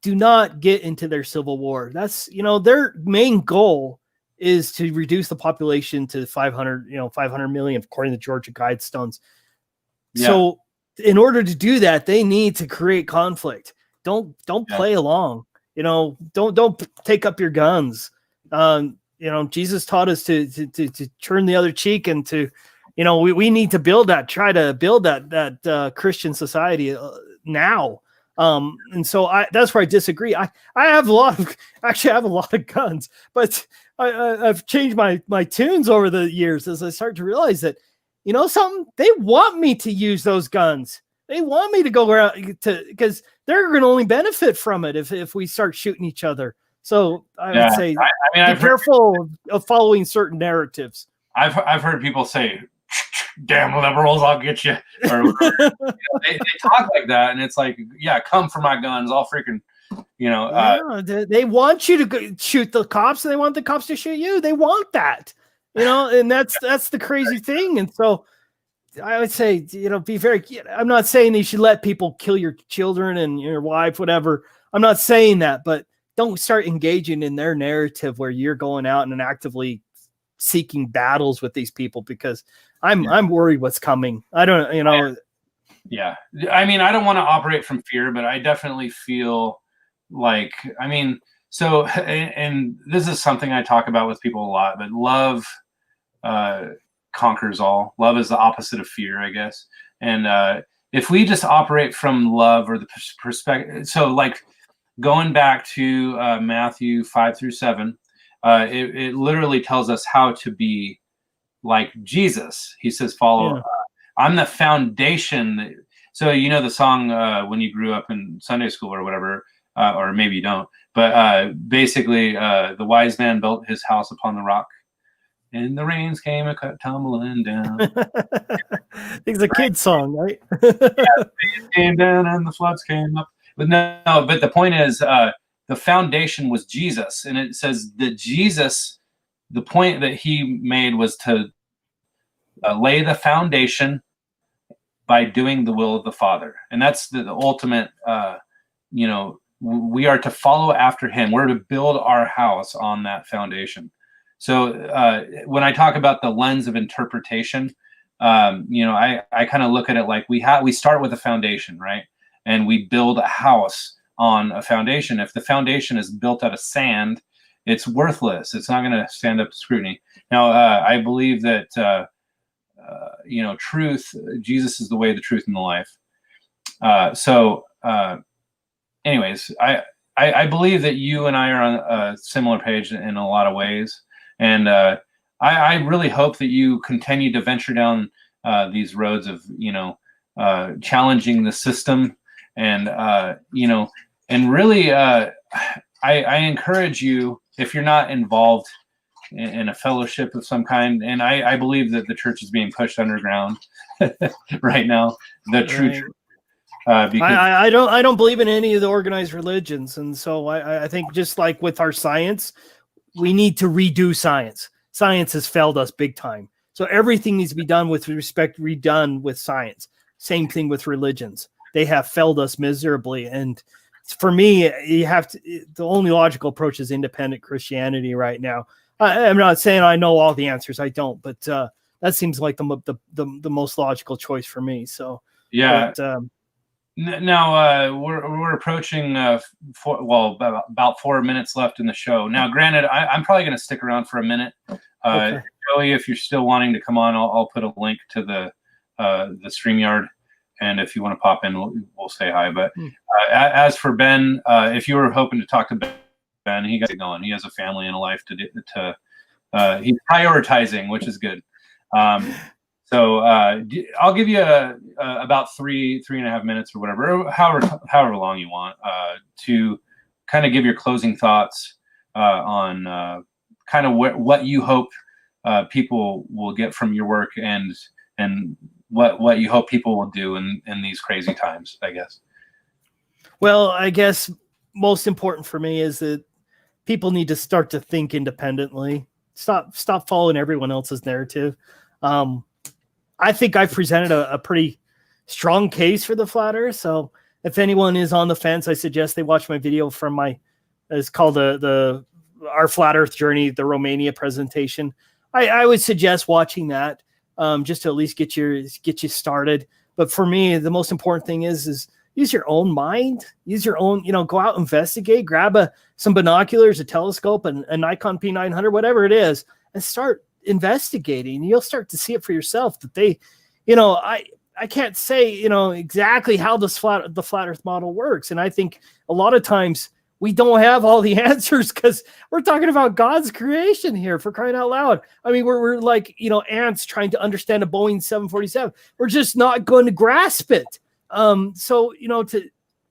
do not get into their civil war. That's, their main goal is to reduce the population to 500 million, according to Georgia Guidestones. Yeah. So in order to do that, they need to create conflict. Don't play along. Don't take up your guns. Jesus taught us to turn the other cheek, and to, we need to try to build that Christian society now. And so that's where I disagree. I have a lot of guns, but I've changed my tunes over the years as I start to realize that, something, they want me to use those guns. They want me to go around because they're going to only benefit from it if we start shooting each other. So I would say, be careful of following certain narratives. I've heard people say, "Damn liberals, I'll get you." Or they talk like that, and it's like, yeah, come for my guns. I'll freaking, they want you to go shoot the cops, and they want the cops to shoot you. They want that, and that's the crazy thing. And so I would say, be very. I'm not saying you should let people kill your children and your wife, whatever. I'm not saying that, but don't start engaging in their narrative where you're going out and actively seeking battles with these people, because I'm worried what's coming. I don't, Yeah. I mean, I don't want to operate from fear, but I definitely feel like, so, and this is something I talk about with people a lot, but love conquers all. Love is the opposite of fear, I guess. And if we just operate from love, or the perspective, so like going back to Matthew 5-7, it literally tells us how to be like Jesus. He says, follow. I'm the foundation. So, the song when you grew up in Sunday school or whatever, or maybe you don't, but basically the wise man built his house upon the rock, and the rains came and cut tumbling down. It's a kid's song, right? The rains came down and the floods came up. But but the point is, the foundation was Jesus. And it says that Jesus, the point that he made was to lay the foundation by doing the will of the Father. And that's the ultimate, we are to follow after him. We're to build our house on that foundation. So when I talk about the lens of interpretation, I kind of look at it like we start with a foundation, right? And we build a house on a foundation. If the foundation is built out of sand, it's worthless. It's not going to stand up to scrutiny. Now, I believe that, truth, Jesus is the way, the truth, and the life. Anyways, I believe that you and I are on a similar page in a lot of ways. And I really hope that you continue to venture down these roads of, challenging the system. And, and really, I encourage you, if you're not involved in a fellowship of some kind, and I believe that the church is being pushed underground right now, the true truth. Because I don't believe in any of the organized religions, and so I think just like with our science, we need to redo science. Science has failed us big time, so everything needs to be done with respect, redone with science. Same thing with religions; they have failed us miserably. And for me, you have to. The only logical approach is independent Christianity right now. I'm not saying I know all the answers; I don't, but that seems like the most logical choice for me. So yeah. But, now we're approaching about 4 minutes left in the show. Now, granted, I'm probably going to stick around for a minute. Okay. Joey, if you're still wanting to come on, I'll put a link to the StreamYard, and if you want to pop in, we'll say hi. But as for Ben, if you were hoping to talk to Ben, he got it going. He has a family and a life to he's prioritizing, which is good. So I'll give you about 3.5 minutes or whatever, however long you want, to kind of give your closing thoughts on kind of what you hope people will get from your work, and what you hope people will do in these crazy times, I guess. Well, I guess most important for me is that people need to start to think independently. Stop following everyone else's narrative. I think I've presented a pretty strong case for the flat earth. So if anyone is on the fence, I suggest they watch my video from it's called our flat earth journey, the Romania presentation. I would suggest watching that just to at least get you started. But for me, the most important thing is use your own mind, use your own, go out, investigate, grab some binoculars, a telescope, and a Nikon P900, whatever it is, and start investigating. You'll start to see it for yourself that they, I can't say, exactly how the flat earth model works. And I think a lot of times we don't have all the answers because we're talking about God's creation here, for crying out loud. I mean, we're like, ants trying to understand a Boeing 747. We're just not going to grasp it. So,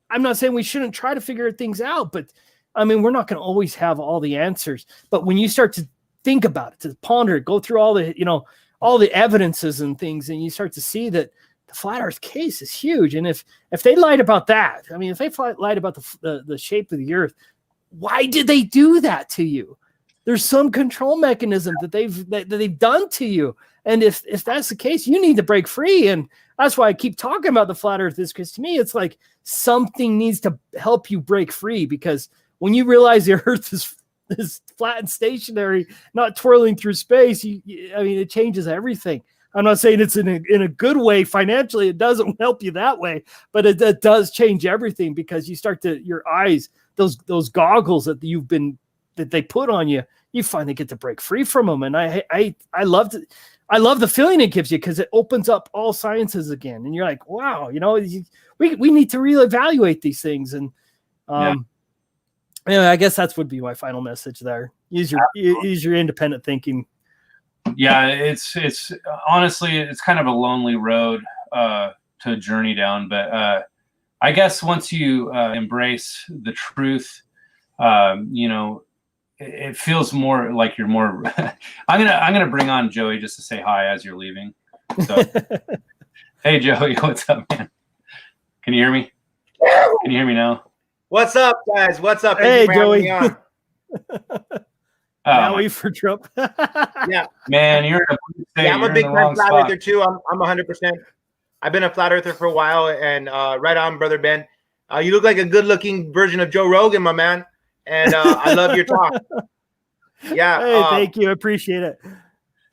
I'm not saying we shouldn't try to figure things out, but I mean, we're not going to always have all the answers. But when you start to think about it, to ponder it, go through all the evidences and things, and you start to see that the flat earth case is huge. And if they lied about that, I mean, if they lied about the shape of the earth, why did they do that to you? There's some control mechanism that they've done to you. And if that's the case, you need to break free. And that's why I keep talking about the flat earth, because to me, it's like something needs to help you break free, because when you realize the earth is flat and stationary, not twirling through space, it changes everything. I'm not saying it's in a good way financially. It doesn't help you that way, but it does change everything, because you start to, your eyes, those goggles that they put on you, you finally get to break free from them. And I love the feeling it gives you, because it opens up all sciences again. And you're like, wow, we need to reevaluate these things. And I guess that would be my final message there. Use your independent thinking. Yeah, it's honestly, it's kind of a lonely road to journey down, but I guess once you embrace the truth, it feels more like you're more. I'm gonna bring on Joey just to say hi as you're leaving. So, hey Joey, what's up, man? Can you hear me? Can you hear me now? What's up, guys? What's up? Hey, Joey. Now for Trump. Yeah, man, you're in a I'm a big time flat earther too. I'm 100%. I've been a flat earther for a while, and right on, brother Ben. You look like a good-looking version of Joe Rogan, my man, and I love your talk. Yeah, hey, thank you, appreciate it.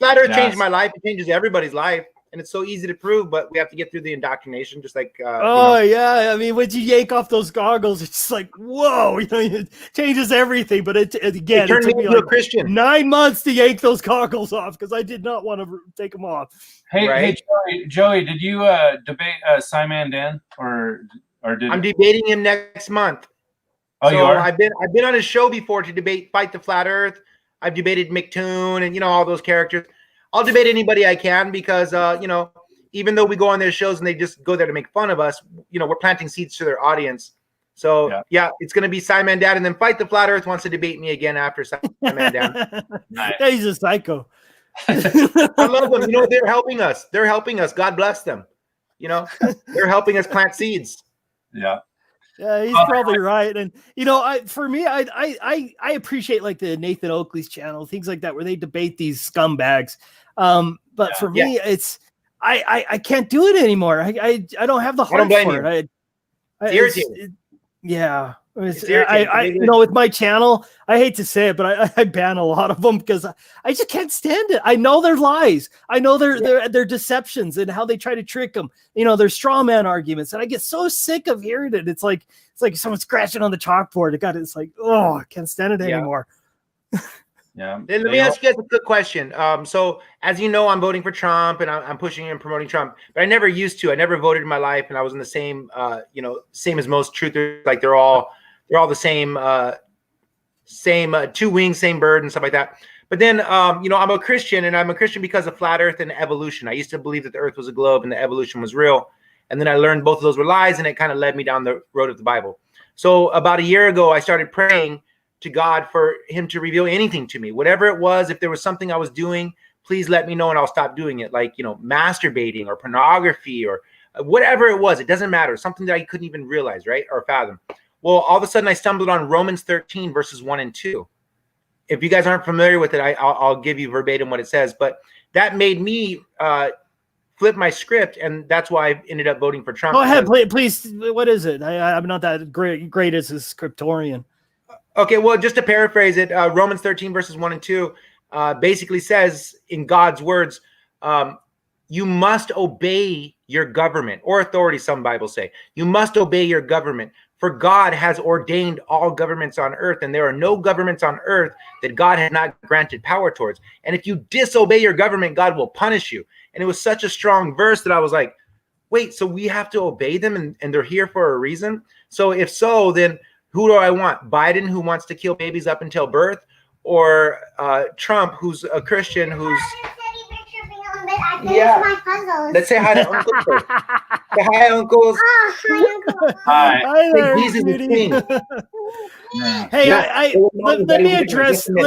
Flat Earth changed my life. It changes everybody's life, and it's so easy to prove. But we have to get through the indoctrination, just like. Yeah, I mean, when you yank off those goggles, it's just like, whoa, it changes everything. But it turned me into a Christian. 9 months to yank those goggles off, because I did not want to take them off. Hey, Joey, did you debate Simon Dan or did? I'm debating him next month. Oh, so you are? I've been on his show before to fight the flat Earth. I've debated McToon and all those characters. I'll debate anybody I can, because even though we go on their shows and they just go there to make fun of us, we're planting seeds to their audience. So yeah it's going to be Simon Dad, and then Fight the Flat Earth wants to debate me again after Simon Dad. Nice. He's a psycho. I love them. They're helping us. God bless them. They're helping us plant seeds. Yeah. Yeah, he's probably right. And you know, I appreciate like the Nathan Oakley's channel, things like that, where they debate these scumbags. But for me, it's I can't do it anymore. I don't have the heart for it. It's irritating. Yeah. It's irritating. You know, with my channel, I hate to say it, but I ban a lot of them because I just can't stand it. I know they're lies. I know they're deceptions and how they try to trick them. You know, they're straw man arguments, and I get so sick of hearing it. It's like someone scratching on the chalkboard. It's like, oh, I can't stand it anymore. Yeah. Let me ask you guys a good question. So as you know, I'm voting for Trump and I'm pushing and promoting Trump, but I never used to. I never voted in my life, and I was in the same, same as most truthers. Like they're all the same, two wings, same bird, and stuff like that. But then, I'm a Christian, and I'm a Christian because of flat Earth and evolution. I used to believe that the Earth was a globe and the evolution was real, and then I learned both of those were lies, and it kind of led me down the road of the Bible. So about a year ago, I started praying to God for him to reveal anything to me, whatever it was. If there was something I was doing, please let me know and I'll stop doing it. Like, masturbating or pornography or whatever it was, it doesn't matter. Something that I couldn't even realize, right? Or fathom. Well, all of a sudden I stumbled on Romans 13 verses 1 and 2. If you guys aren't familiar with it, I'll give you verbatim what it says, but that made me flip my script, and that's why I ended up voting for Trump. Go ahead, please. What is it? I'm not that great as a scriptorian. Okay, well, just to paraphrase it, Romans 13 verses 1 and 2 basically says, in God's words, you must obey your government or authority. Some Bibles say you must obey your government, for God has ordained all governments on earth, and there are no governments on earth that God has not granted power towards. And if you disobey your government, God will punish you. And it was such a strong verse that I was like, wait, so we have to obey them, and they're here for a reason? So if so, then who do I want? Biden, who wants to kill babies up until birth, or Trump, who's a Christian, who's Let's say hi to Uncle. Say hi, uncles. Oh, hi, Uncle. Hi. Hi there, Jesus is king. Hey, let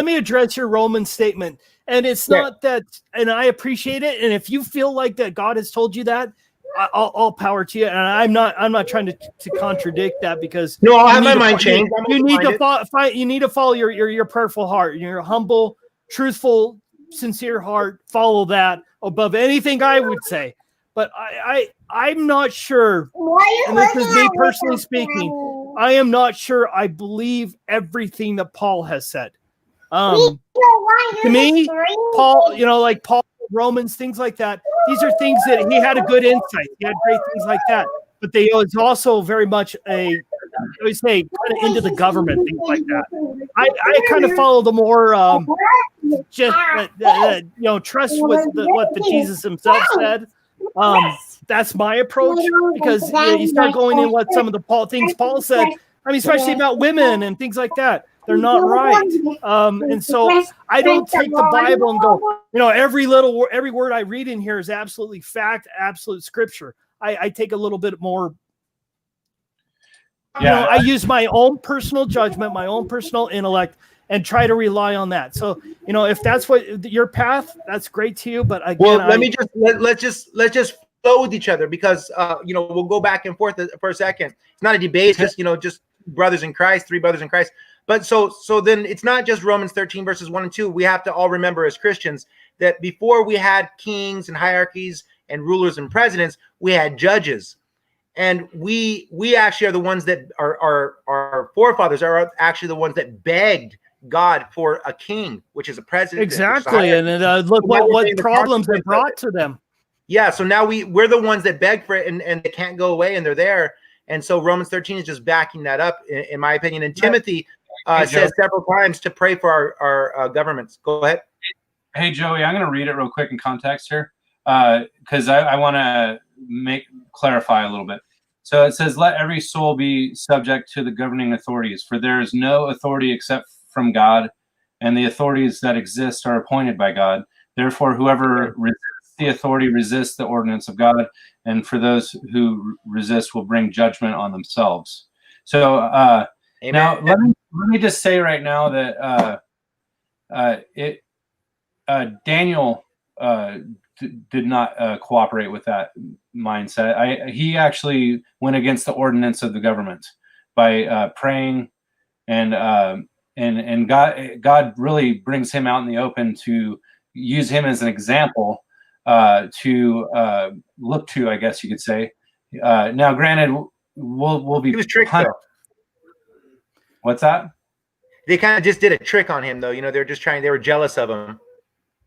me address your Roman statement. And it's not that, and I appreciate it. And if you feel like that God has told you that, all power to you. And I'm not trying to contradict that, because no, I'll have my mind changed. You need to follow your prayerful heart, your humble, truthful, sincere heart. Follow that above anything I would say. But I'm not sure, and this is me personally speaking, I am not sure I believe everything that Paul has said. To me, Paul, like Paul, Romans, things like that, these are things that he had a good insight. He had great things like that. But they was also very much I would say, kind of into the government, things like that. I kind of follow the more trust what the Jesus himself said. That's my approach, because you start going in what some of the things Paul said. I mean, especially about women and things like that. They're not right. And so I don't take the Bible and go, every word I read in here is absolutely fact, absolute scripture. I take a little bit more. I use my own personal judgment, my own personal intellect, and try to rely on that. So, if that's what your path, that's great to you. But again, let's just flow with each other, because we'll go back and forth for a second. It's not a debate, it's just brothers in Christ, three brothers in Christ. But so then it's not just Romans 13 verses 1 and 2. We have to all remember as Christians that before we had kings and hierarchies and rulers and presidents, we had judges. And we actually are the ones that our forefathers are actually the ones that begged God for a king, which is a president. Exactly. And look what problems it brought to them. Yeah. So now we're the ones that beg for it, and they can't go away, and they're there. And so Romans 13 is just backing that up, in my opinion. And Timothy says several times to pray for our governments. Go ahead. Hey, Joey, I'm going to read it real quick in context here, because I want to clarify a little bit. So it says, let every soul be subject to the governing authorities, for there is no authority except from God, and the authorities that exist are appointed by God. Therefore, whoever resists the authority resists the ordinance of God, and for those who resist will bring judgment on themselves. So now let me just say right now that Daniel did not cooperate with that mindset. He actually went against the ordinance of the government by praying, and God really brings him out in the open to use him as an example to look to, I guess you could say. Now, granted, we'll be. He was tricked though. What's that? They kind of just did a trick on him though. You know, they were jealous of him.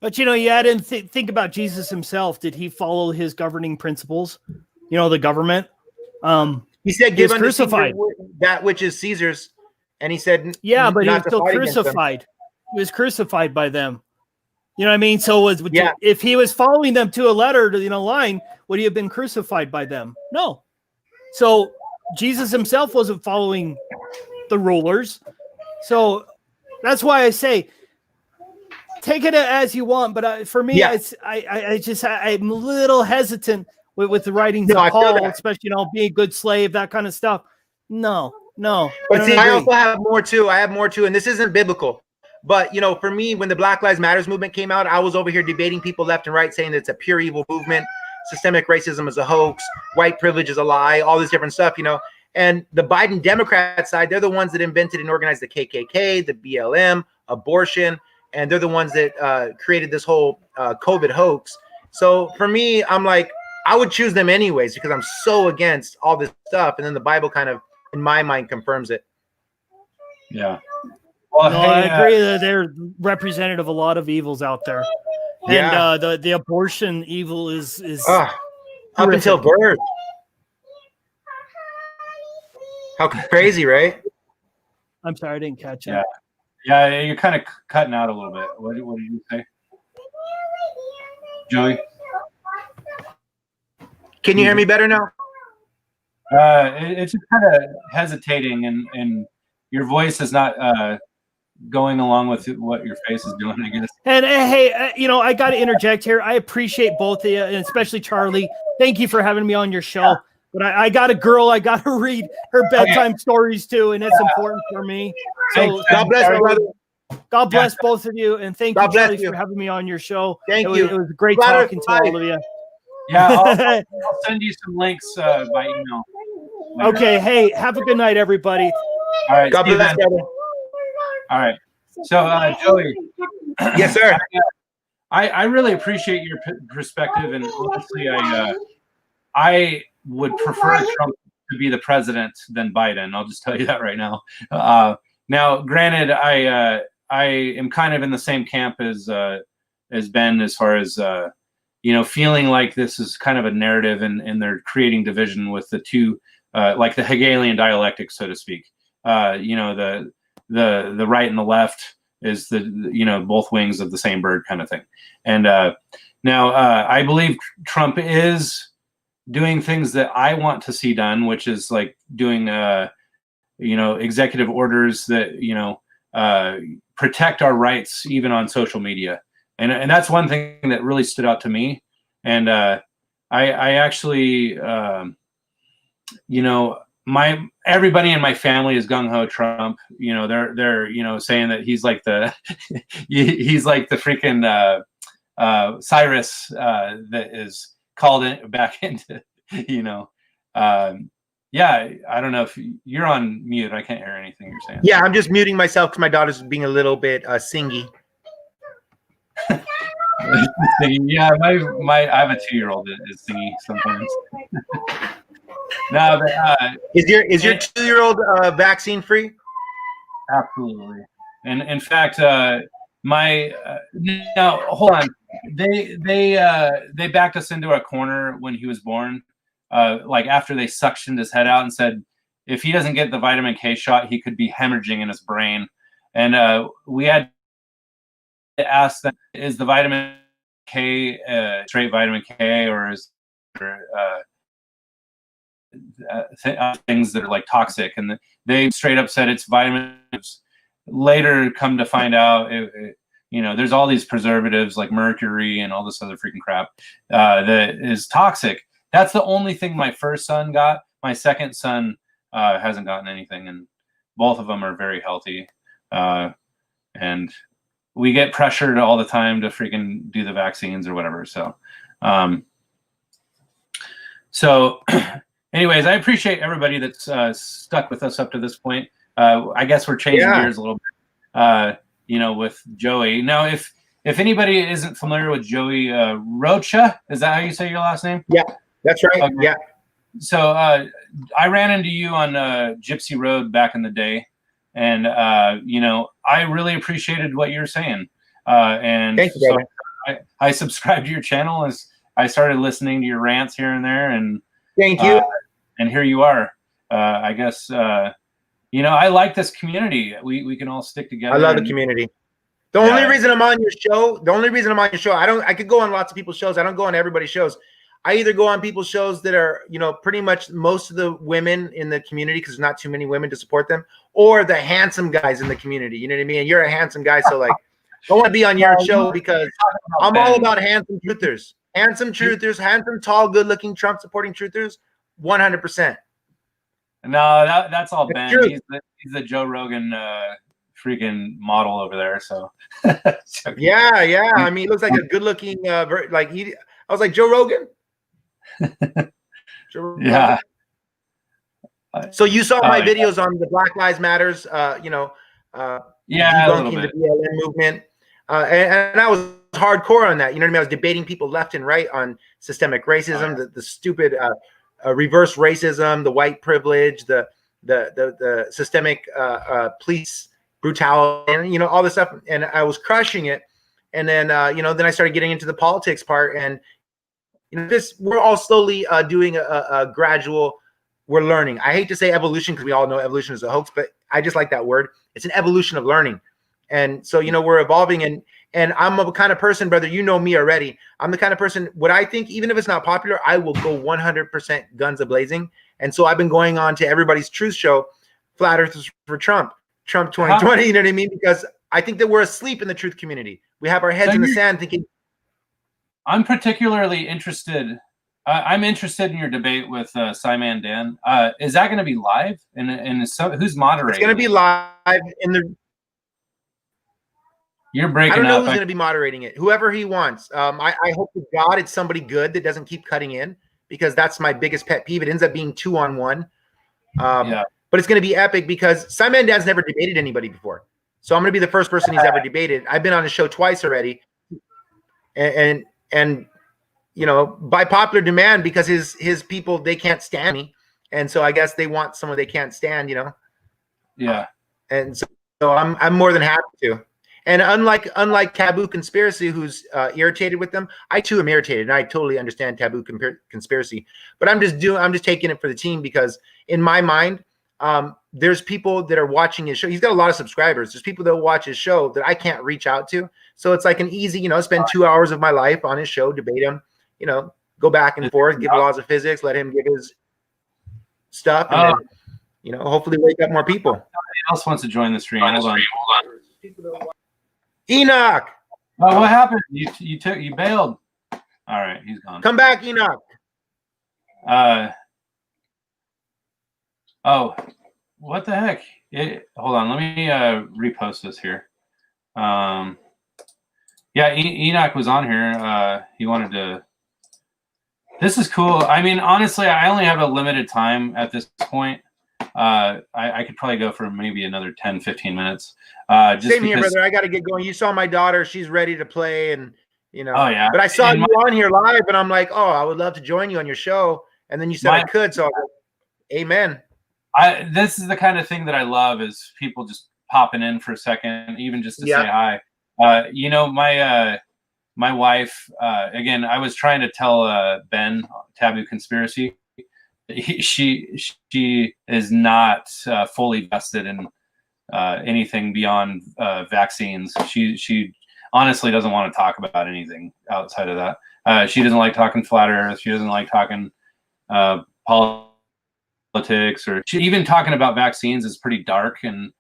But, you know, you had to think about Jesus himself. Did he follow his governing principles? You know, the government. He said, he "Give was unto crucified. Caesar that which is Caesar's," and he said, "Yeah, but he was not to still fight against them. crucified. He was crucified by them." You know what I mean? So Yeah. if he was following them to a letter, to line, would he have been crucified by them? No. So Jesus himself wasn't following the rulers. So that's why I say, take it as you want, but for me, Yeah. I'm a little hesitant with the writings No, I of feel Paul, that. especially, you know, being a good slave, that kind of stuff. No. But see, I agree. also have more too. And this isn't biblical. But, you know, for me, when the Black Lives Matters movement came out, I was over here debating people left and right, saying that it's a pure evil movement, systemic racism is a hoax, white privilege is a lie, all this different stuff, you know. And the Biden Democrat side, they're the ones that invented and organized the KKK, the BLM, abortion, and they're the ones that created this whole COVID hoax. So for me, I'm like, I would choose them anyways because I'm so against all this stuff. And then the Bible kind of, in my mind, confirms it. Yeah. Well, No, I agree that they're representative of a lot of evils out there. Yeah. And the abortion evil is up until birth. How crazy, right? I'm sorry, I didn't catch Yeah. it. Yeah, you're kind of cutting out a little bit. What did you say, Joey? Can you hear me better now? It's just kind of hesitating, and your voice is not going along with what your face is doing, I guess. And hey, you know, I got to interject here. I appreciate both of you, and especially Charlie. Thank you for having me on your show. Yeah. But I got a girl. I got to read her bedtime stories too, and it's important for me. So God bless you, brother. God bless both of you, and thank you, Charlie, for having me on your show. Thank you. It was great talking to all of you. Yeah, I'll send you some links by email. Okay, hey, have a good night, everybody. All right, God bless, brother. All right. So, Joey. Yes, sir. I really appreciate your perspective, and honestly, I would prefer Trump to be the president than Biden. I'll just tell you that right now. Now, granted, I am kind of in the same camp as Ben as far as you know, feeling like this is kind of a narrative, and they're creating division with the two, like the Hegelian dialectic, so to speak. You know, the right and the left is both wings of the same bird kind of thing. And now I believe Trump is doing things that I want to see done, which is like doing executive orders that protect our rights even on social media. And that's one thing that really stood out to me. And I actually everybody in my family is gung ho Trump. You know, they're saying that he's like the he's like the freaking Cyrus that is called back into yeah, I don't know if you're on mute. I can't hear anything you're saying. Yeah, I'm just muting myself because my daughter's being a little bit singy. Yeah, I have a 2-year-old that is singy sometimes. No, but, is your 2-year-old vaccine free? Absolutely. And in fact, now hold on. They backed us into a corner when he was born. Like after they suctioned his head out and said, if he doesn't get the vitamin K shot, he could be hemorrhaging in his brain. And we had to ask them, is the vitamin K straight vitamin K, or is there things that are like toxic? And they straight up said it's vitamins. Later, come to find out, there's all these preservatives like mercury and all this other freaking crap that is toxic. That's the only thing my first son got. My second son hasn't gotten anything, and both of them are very healthy. And we get pressured all the time to freaking do the vaccines or whatever. So So anyways, I appreciate everybody that's stuck with us up to this point. I guess we're changing gears a little bit, you know, with Joey. Now, if anybody isn't familiar with Joey Rocha, is that how you say your last name? Yeah, that's right. Okay. Yeah. So I ran into you on Gypsy Road back in the day, and you know, I really appreciated what you were saying. And thank you, brother. So I subscribed to your channel as I started listening to your rants here and there, and thank you. And here you are. I guess you know, I like this community. We can all stick together. I love the community. The only reason I'm on your show, I could go on lots of people's shows. I don't go on everybody's shows. I either go on people's shows that are, you know, pretty much most of the women in the community, because there's not too many women to support them, or the handsome guys in the community. You know what I mean? And you're a handsome guy, so like, I want to be on your show because I'm all about handsome truthers. Handsome truthers, handsome, tall, good-looking, Trump-supporting truthers, 100%. No, that's all Ben. He's the Joe Rogan freaking model over there. So yeah. I mean, he looks like a good-looking, like I was like, Joe Rogan. Yeah. So you saw my videos on the Black Lives Matters, you know, debunking the BLM movement, and I was hardcore on that. You know what I mean? I was debating people left and right on systemic racism, the stupid reverse racism, the white privilege, the systemic police brutality, and you know, all this stuff. And I was crushing it. And then you know, then I started getting into the politics part, and you know, we're all slowly doing a gradual. We're learning. I hate to say evolution because we all know evolution is a hoax, but I just like that word. It's an evolution of learning. And so, you know, we're evolving, and I'm a kind of person, brother, you know me already. I'm the kind of person, what I think, even if it's not popular, I will go 100% guns a-blazing. And so I've been going on to everybody's truth show, Flat Earthers for Trump 2020, you know what I mean? Because I think that we're asleep in the truth community. We have our heads in the sand thinking. I'm particularly interested. I'm interested in your debate with Simon Dan. Is that going to be live? And who's moderating? It's going to be live in the. You're breaking up. I don't know who's going to be moderating it. Whoever he wants. I hope to God it's somebody good that doesn't keep cutting in, because that's my biggest pet peeve. It ends up being 2-on-1. But it's going to be epic because Simon Dan's never debated anybody before. So I'm going to be the first person he's ever debated. I've been on his show twice already. And you know, by popular demand, because his people, they can't stand me. And so I guess they want someone they can't stand, you know? Yeah. And so I'm more than happy to. And unlike Taboo Conspiracy, who's irritated with them, I too am irritated, and I totally understand Taboo Conspiracy. But I'm just taking it for the team, because in my mind, there's people that are watching his show. He's got a lot of subscribers. There's people that watch his show that I can't reach out to. So it's like an easy, you know, spend 2 hours of my life on his show, debate him, you know, go back and forth, give laws of physics, let him give his stuff, and then, you know, hopefully wake up more people. Somebody else wants to join the stream. Hold on. Enoch. Oh, what happened? You bailed. All right, he's gone. Come back, Enoch. Oh, what the heck? Hold on, let me repost this here. Yeah, Enoch was on here. He wanted to. This is cool. I mean, honestly, I only have a limited time at this point. I could probably go for maybe another 10, 15 minutes. Same here, brother. I got to get going. You saw my daughter. She's ready to play, and you know. Oh yeah. But I saw you on here live, and I'm like, oh, I would love to join you on your show. And then you said I could, so I was like, amen. This is the kind of thing that I love, is people just popping in for a second, even just to say hi. You know, my wife, again, I was trying to tell Ben, Taboo Conspiracy, she is not fully vested in anything beyond vaccines. She honestly doesn't want to talk about anything outside of that. She doesn't like talking flat Earth. She doesn't like talking politics, or even talking about vaccines is pretty dark, and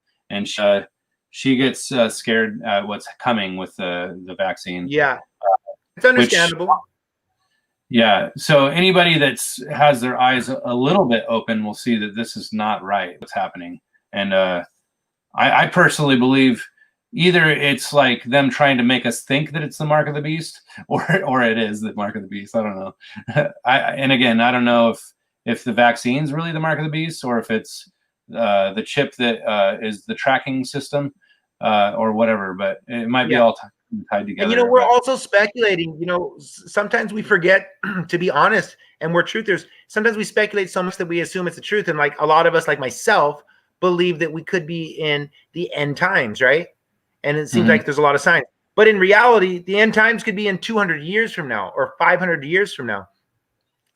she gets scared at what's coming with the vaccine. Yeah, it's understandable. Yeah. So anybody that's has their eyes a little bit open will see that this is not right, what's happening. And I personally believe either it's like them trying to make us think that it's the mark of the beast, or it is the mark of the beast. I don't know. And again, I don't know if the vaccine's really the mark of the beast, or if it's the chip that is the tracking system, or whatever. But it might be all tied together. And you know, we're also speculating. You know, sometimes we forget to be honest, and we're truthers. Sometimes we speculate so much that we assume it's the truth. And like a lot of us, like myself, believe that we could be in the end times, right? And it seems like there's a lot of signs. But in reality, the end times could be in 200 years from now or 500 years from now.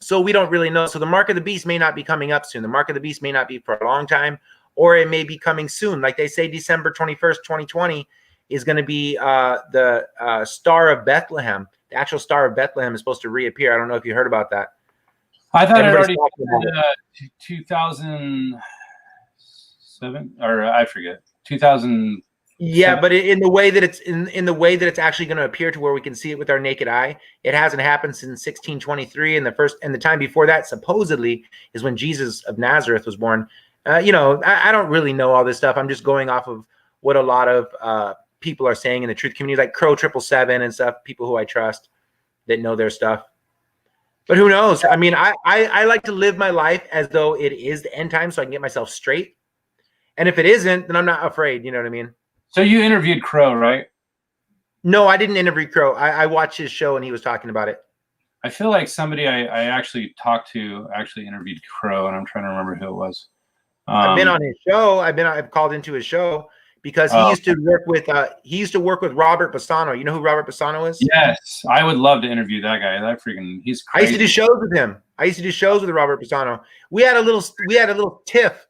So we don't really know. So the mark of the beast may not be coming up soon. The mark of the beast may not be for a long time, or it may be coming soon. Like they say, December 21st, 2020 is going to be the Star of Bethlehem. The actual Star of Bethlehem is supposed to reappear. I don't know if you heard about that. I thought it already 2007, or I forget, 2000. Yeah, but in the way that it's in the way that it's actually going to appear to where we can see it with our naked eye, it hasn't happened since 1623, and the time before that supposedly is when Jesus of Nazareth was born. You know, I don't really know all this stuff. I'm just going off of what a lot of people are saying in the truth community, like Crow 777 and stuff. People who I trust that know their stuff. But who knows? I mean, I like to live my life as though it is the end time, so I can get myself straight. And if it isn't, then I'm not afraid. You know what I mean? So you interviewed Crow, right? No, I didn't interview Crow. I watched his show and he was talking about it. I feel like somebody I actually talked to actually interviewed Crow, and I'm trying to remember who it was. I've been on his show. I've called into his show because he used to work with Robert Bassano. You know who Robert Bassano is? Yes, I would love to interview that guy. He's crazy. I used to do shows with him. I used to do shows with Robert Bassano. We had a little tiff.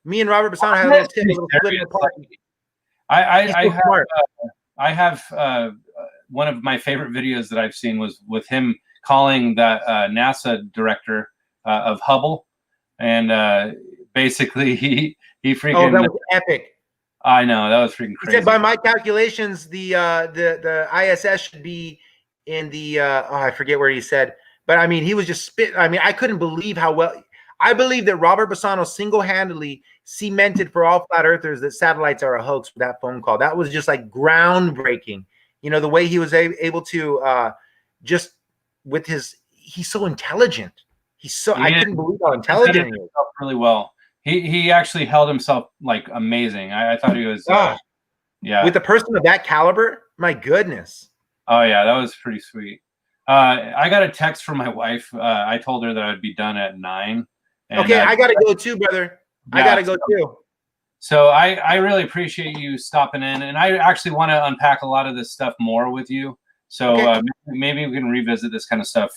Me and Robert Bassano had a little tiff. A little split in the party. I have one of my favorite videos that I've seen was with him calling that NASA director of Hubble, and basically he freaking. Oh, that was epic! I know, that was freaking crazy. He said, by my calculations, the ISS should be in the I forget where he said, but I mean he was just spit. I mean I couldn't believe how well. I believe that Robert Bassano single-handedly cemented for all flat earthers that satellites are a hoax with that phone call. That was just like groundbreaking. You know, the way he was able to just with he's so intelligent. I couldn't believe how intelligent he is. Really well. He actually held himself like amazing. I thought he was yeah. With a person of that caliber, my goodness. Oh yeah, that was pretty sweet. I got a text from my wife. I told her that I would be done at 9. And, okay, I gotta go too, brother. Yeah, I gotta go too. So I really appreciate you stopping in, and I actually want to unpack a lot of this stuff more with you. So maybe we can revisit this kind of stuff.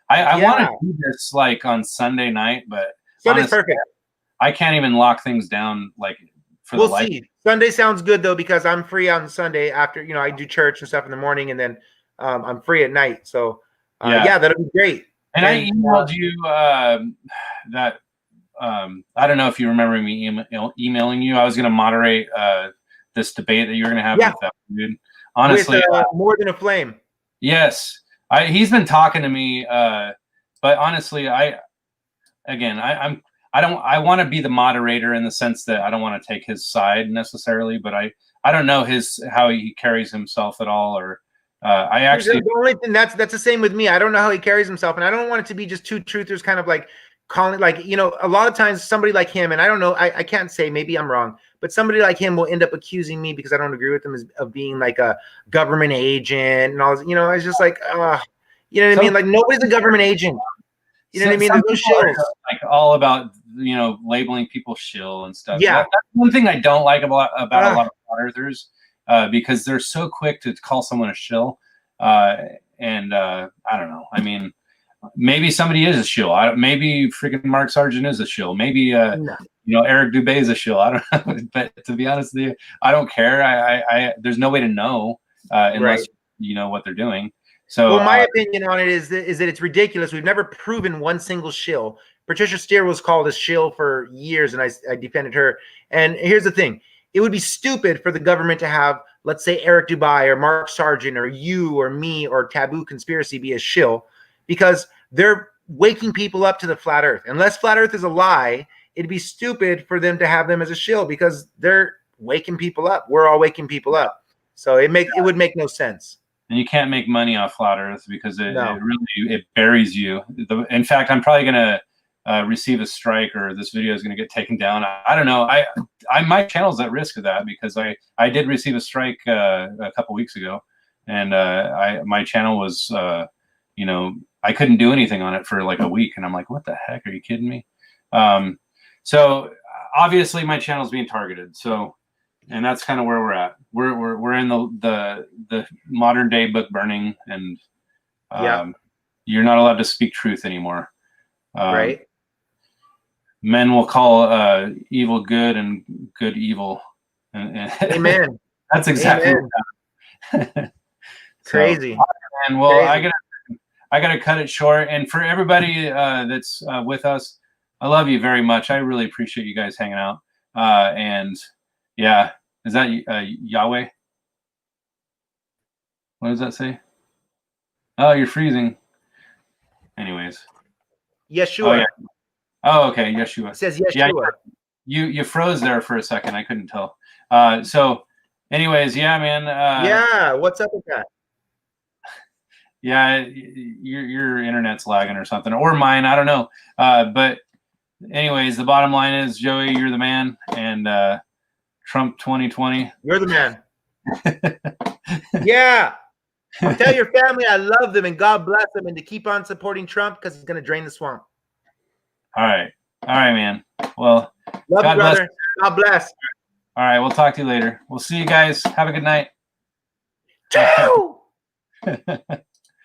I want to do this like on Sunday night, but Sunday's perfect. I can't even lock things down like for the life. We'll see. Sunday sounds good though, because I'm free on Sunday after, you know, I do church and stuff in the morning, and then I'm free at night. So yeah, that'll be great. And I emailed you that I don't know if you remember me emailing you. I was going to moderate this debate that you were going to have with that dude. Honestly, with, More Than a Flame. Yes, he's been talking to me, but honestly, I want to be the moderator in the sense that I don't want to take his side necessarily, but I don't know how he carries himself at all, or I actually the only thing that's the same with me. I don't know how he carries himself, and I don't want it to be just two truthers kind of like calling, like, you know, a lot of times somebody like him, and I don't know, I can't say, maybe I'm wrong, but somebody like him will end up accusing me because I don't agree with him of being like a government agent and all this, you know. It's just like you know what I mean? Like nobody's a government agent. You know what I mean? There's no shills. Like all about, you know, labeling people shill and stuff. Yeah, that's one thing I don't like about a lot of flat earthers. Because they're so quick to call someone a shill, and I don't know. I mean, maybe somebody is a shill. Maybe freaking Mark Sargent is a shill. Maybe you know, Eric Dubé is a shill. I don't know. But to be honest with you, I don't care. I there's no way to know unless you know what they're doing. So, well, my opinion on it is that it's ridiculous. We've never proven one single shill. Patricia Steere was called a shill for years, and I defended her. And here's the thing. It would be stupid for the government to have, let's say, Eric Dubé or Mark Sargent or you or me or Taboo Conspiracy be a shill, because they're waking people up to the flat earth. Unless flat earth is a lie, it'd be stupid for them to have them as a shill, because they're waking people up. We're all waking people up. So it would make no sense. And you can't make money off flat Earth because it No. really buries you. In fact, I'm probably gonna receive a strike, or this video is gonna get taken down. I don't know. My channel's at risk of that because I did receive a strike a couple weeks ago, and my channel was you know, I couldn't do anything on it for like a week, and I'm like, what the heck? Are you kidding me? So obviously my channel's being targeted. So. And that's kind of where we're at. We're in the modern day book burning, and you're not allowed to speak truth anymore. Right. Men will call evil good and good evil. And Amen. That's exactly Amen. Crazy. And well, Crazy. I gotta cut it short. And for everybody that's with us, I love you very much. I really appreciate you guys hanging out. And yeah. Is that Yahweh? What does that say? Oh, you're freezing. Anyways. Yeshua. Oh, yeah. Oh, okay. Yeshua. It says Yeshua. Yeah, you froze there for a second. I couldn't tell. So, anyways, yeah, man. Yeah. What's up with that? Yeah, your internet's lagging or something, or mine. I don't know. But anyways, the bottom line is, Joey, you're the man, and Trump 2020. You're the man. Yeah. Tell your family I love them and God bless them, and to keep on supporting Trump because he's going to drain the swamp. All right, man. Well, love God you, brother. bless. God bless. All right, we'll talk to you later. We'll see you guys. Have a good night. Ciao.